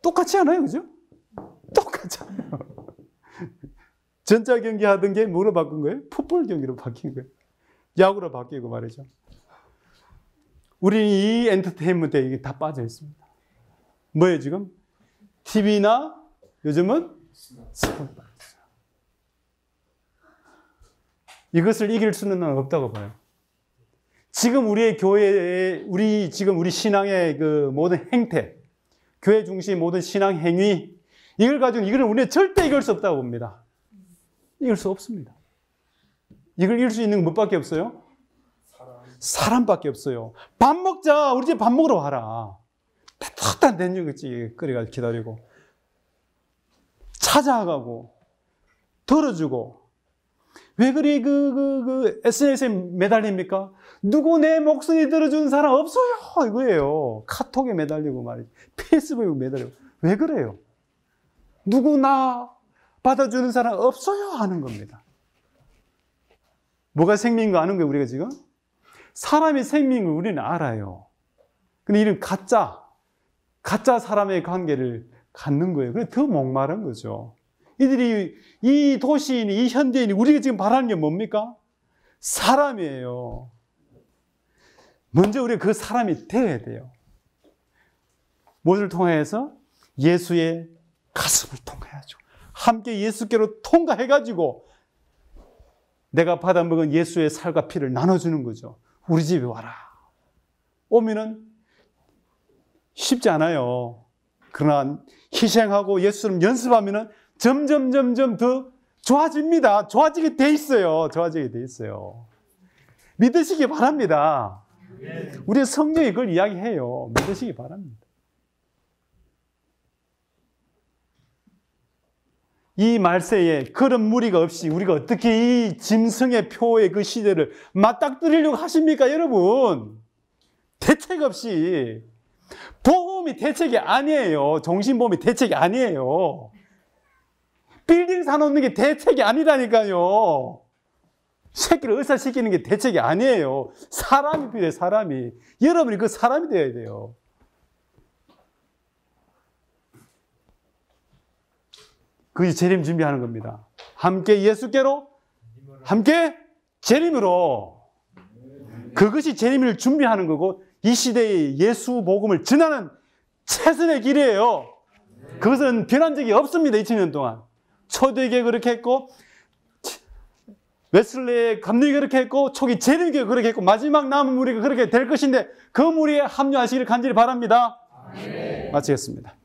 똑같지 않아요, 그죠? 똑같잖아요. 전자 경기 하던 게 뭐로 바꾼 거예요? 풋볼 경기로 바뀐 거예요. 야구로 바뀌고 말이죠. 우리는 이 엔터테인먼트에 이게 다 빠져 있습니다. 뭐예요, 지금? TV나 요즘은 스포츠. 이것을 이길 수는 없다고 봐요. 지금 우리의 교회에, 우리 신앙의 그 모든 행태, 교회 중심 모든 신앙 행위, 이걸 가지고 이걸 우리는 절대 이길 수 없다고 봅니다. 이길 수 없습니다. 이걸 이길 수 있는 건 뭐밖에 없어요? 사람밖에 없어요. 밥 먹자. 우리 집 밥 먹으러 와라. 따뜻한 된장찌개 끓여가지고 기다리고, 찾아가고, 덜어주고. 왜 그리 SNS에 매달립니까? 누구 내 목소리 들어주는 사람 없어요. 이거예요. 카톡에 매달리고 말이죠. 페이스북에 매달리고. 왜 그래요? 누구 나 받아주는 사람 없어요. 하는 겁니다. 뭐가 생명인 거 아는 거예요, 우리가 지금? 사람의 생명을 우리는 알아요. 근데 이런 가짜 사람의 관계를 갖는 거예요. 그래서 더 목마른 거죠. 이들이, 이 도시인이, 이 현대인이 우리가 지금 바라는 게 뭡니까? 사람이에요. 먼저 우리가 그 사람이 되어야 돼요. 무엇을 통해서? 예수의 가슴을 통해야죠. 함께 예수께로 통과해가지고 내가 받아먹은 예수의 살과 피를 나눠주는 거죠. 우리 집에 와라. 오면은 쉽지 않아요. 그러나 희생하고 예수를 연습하면은 점점 더 좋아집니다. 좋아지게 돼 있어요. 좋아지게 돼 있어요. 믿으시기 바랍니다. 우리 성경이 그걸 이야기해요. 믿으시기 바랍니다. 이 말세에 그런 무리가 없이 우리가 어떻게 이 짐승의 표의 그 시대를 맞닥뜨리려고 하십니까, 여러분? 대책 없이. 보험이 대책이 아니에요. 종신보험이 대책이 아니에요. 빌딩 사놓는 게 대책이 아니라니까요. 새끼를 의사시키는 게 대책이 아니에요. 사람이 필요해요, 사람이. 여러분이 그 사람이 되어야 돼요. 그게 재림 준비하는 겁니다. 함께 예수께로, 함께 재림으로. 그것이 재림을 준비하는 거고, 이 시대에 예수 복음을 전하는 최선의 길이에요. 그것은 변한 적이 없습니다. 2000년 동안. 초대교회 그렇게 했고, 웨슬레의 감리가 그렇게 했고, 초기 재림교회 그렇게 했고, 마지막 남은 무리가 그렇게 될 것인데 그 무리에 합류하시기를 간절히 바랍니다. 마치겠습니다.